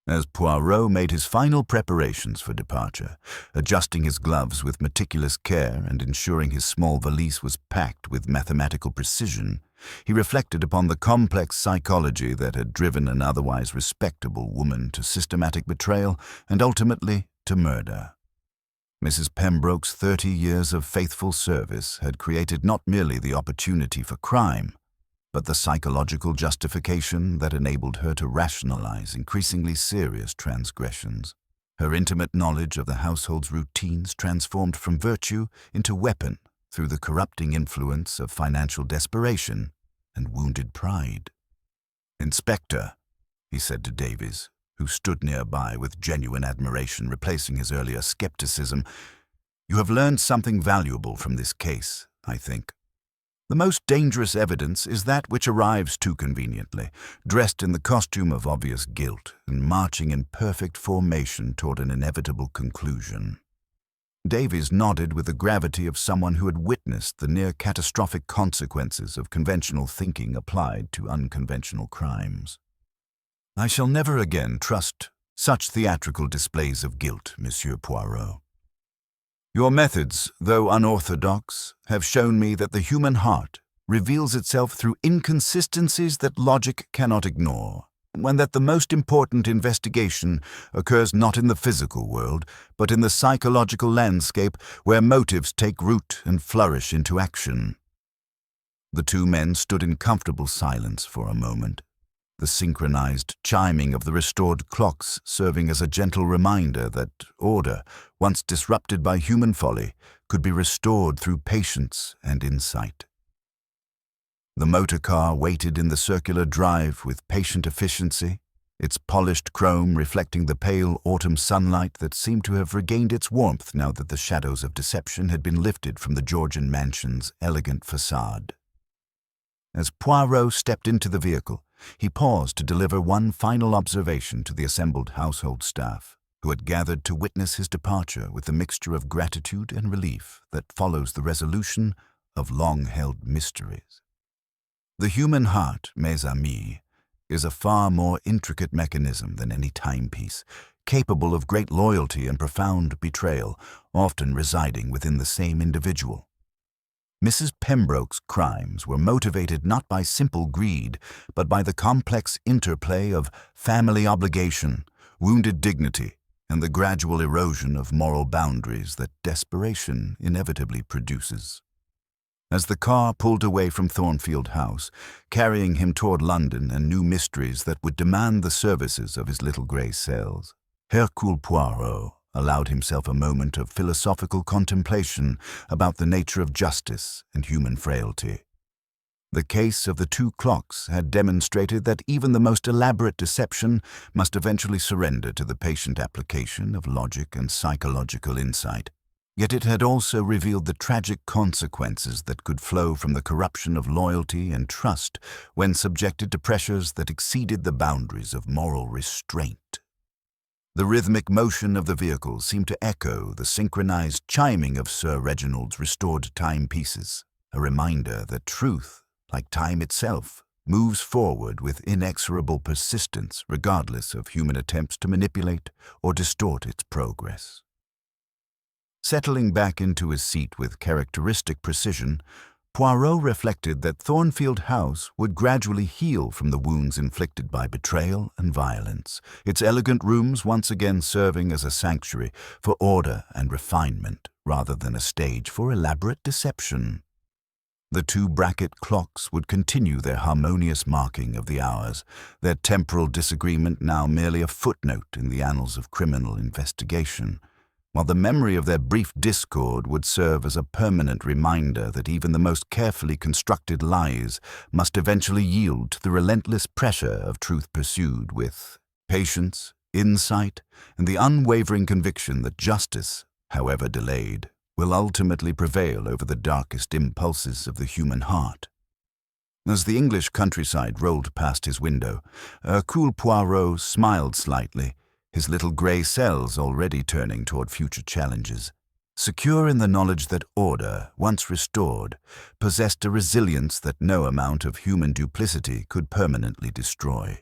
As Poirot made his final preparations for departure, adjusting his gloves with meticulous care and ensuring his small valise was packed with mathematical precision, he reflected upon the complex psychology that had driven an otherwise respectable woman to systematic betrayal and ultimately to murder. Mrs. Pembroke's 30 years of faithful service had created not merely the opportunity for crime, but the psychological justification that enabled her to rationalize increasingly serious transgressions. Her intimate knowledge of the household's routines transformed from virtue into weapon through the corrupting influence of financial desperation and wounded pride. "Inspector," he said to Davies, who stood nearby with genuine admiration replacing his earlier skepticism, "you have learned something valuable from this case, I think. The most dangerous evidence is that which arrives too conveniently, dressed in the costume of obvious guilt and marching in perfect formation toward an inevitable conclusion." Davies nodded with the gravity of someone who had witnessed the near-catastrophic consequences of conventional thinking applied to unconventional crimes. "I shall never again trust such theatrical displays of guilt, Monsieur Poirot. Your methods, though unorthodox, have shown me that the human heart reveals itself through inconsistencies that logic cannot ignore, and that the most important investigation occurs not in the physical world, but in the psychological landscape where motives take root and flourish into action." The two men stood in comfortable silence for a moment, the synchronized chiming of the restored clocks serving as a gentle reminder that order, once disrupted by human folly, could be restored through patience and insight. The motor car waited in the circular drive with patient efficiency, its polished chrome reflecting the pale autumn sunlight that seemed to have regained its warmth now that the shadows of deception had been lifted from the Georgian mansion's elegant facade. As Poirot stepped into the vehicle, he paused to deliver one final observation to the assembled household staff, who had gathered to witness his departure with the mixture of gratitude and relief that follows the resolution of long-held mysteries. The human heart, mes amis, is a far more intricate mechanism than any timepiece, capable of great loyalty and profound betrayal, often residing within the same individual. Mrs. Pembroke's crimes were motivated not by simple greed, but by the complex interplay of family obligation, wounded dignity, and the gradual erosion of moral boundaries that desperation inevitably produces. As the car pulled away from Thornfield House, carrying him toward London and new mysteries that would demand the services of his little grey cells, Hercule Poirot allowed himself a moment of philosophical contemplation about the nature of justice and human frailty. The case of the two clocks had demonstrated that even the most elaborate deception must eventually surrender to the patient application of logic and psychological insight. Yet it had also revealed the tragic consequences that could flow from the corruption of loyalty and trust when subjected to pressures that exceeded the boundaries of moral restraint. The rhythmic motion of the vehicle seemed to echo the synchronized chiming of Sir Reginald's restored timepieces, a reminder that truth, like time itself, moves forward with inexorable persistence regardless of human attempts to manipulate or distort its progress. Settling back into his seat with characteristic precision, Poirot reflected that Thornfield House would gradually heal from the wounds inflicted by betrayal and violence, its elegant rooms once again serving as a sanctuary for order and refinement rather than a stage for elaborate deception. The two bracket clocks would continue their harmonious marking of the hours, their temporal disagreement now merely a footnote in the annals of criminal investigation, while the memory of their brief discord would serve as a permanent reminder that even the most carefully constructed lies must eventually yield to the relentless pressure of truth pursued with patience, insight, and the unwavering conviction that justice, however delayed, will ultimately prevail over the darkest impulses of the human heart. As the English countryside rolled past his window, Hercule Poirot smiled slightly, his little grey cells already turning toward future challenges, secure in the knowledge that order, once restored, possessed a resilience that no amount of human duplicity could permanently destroy.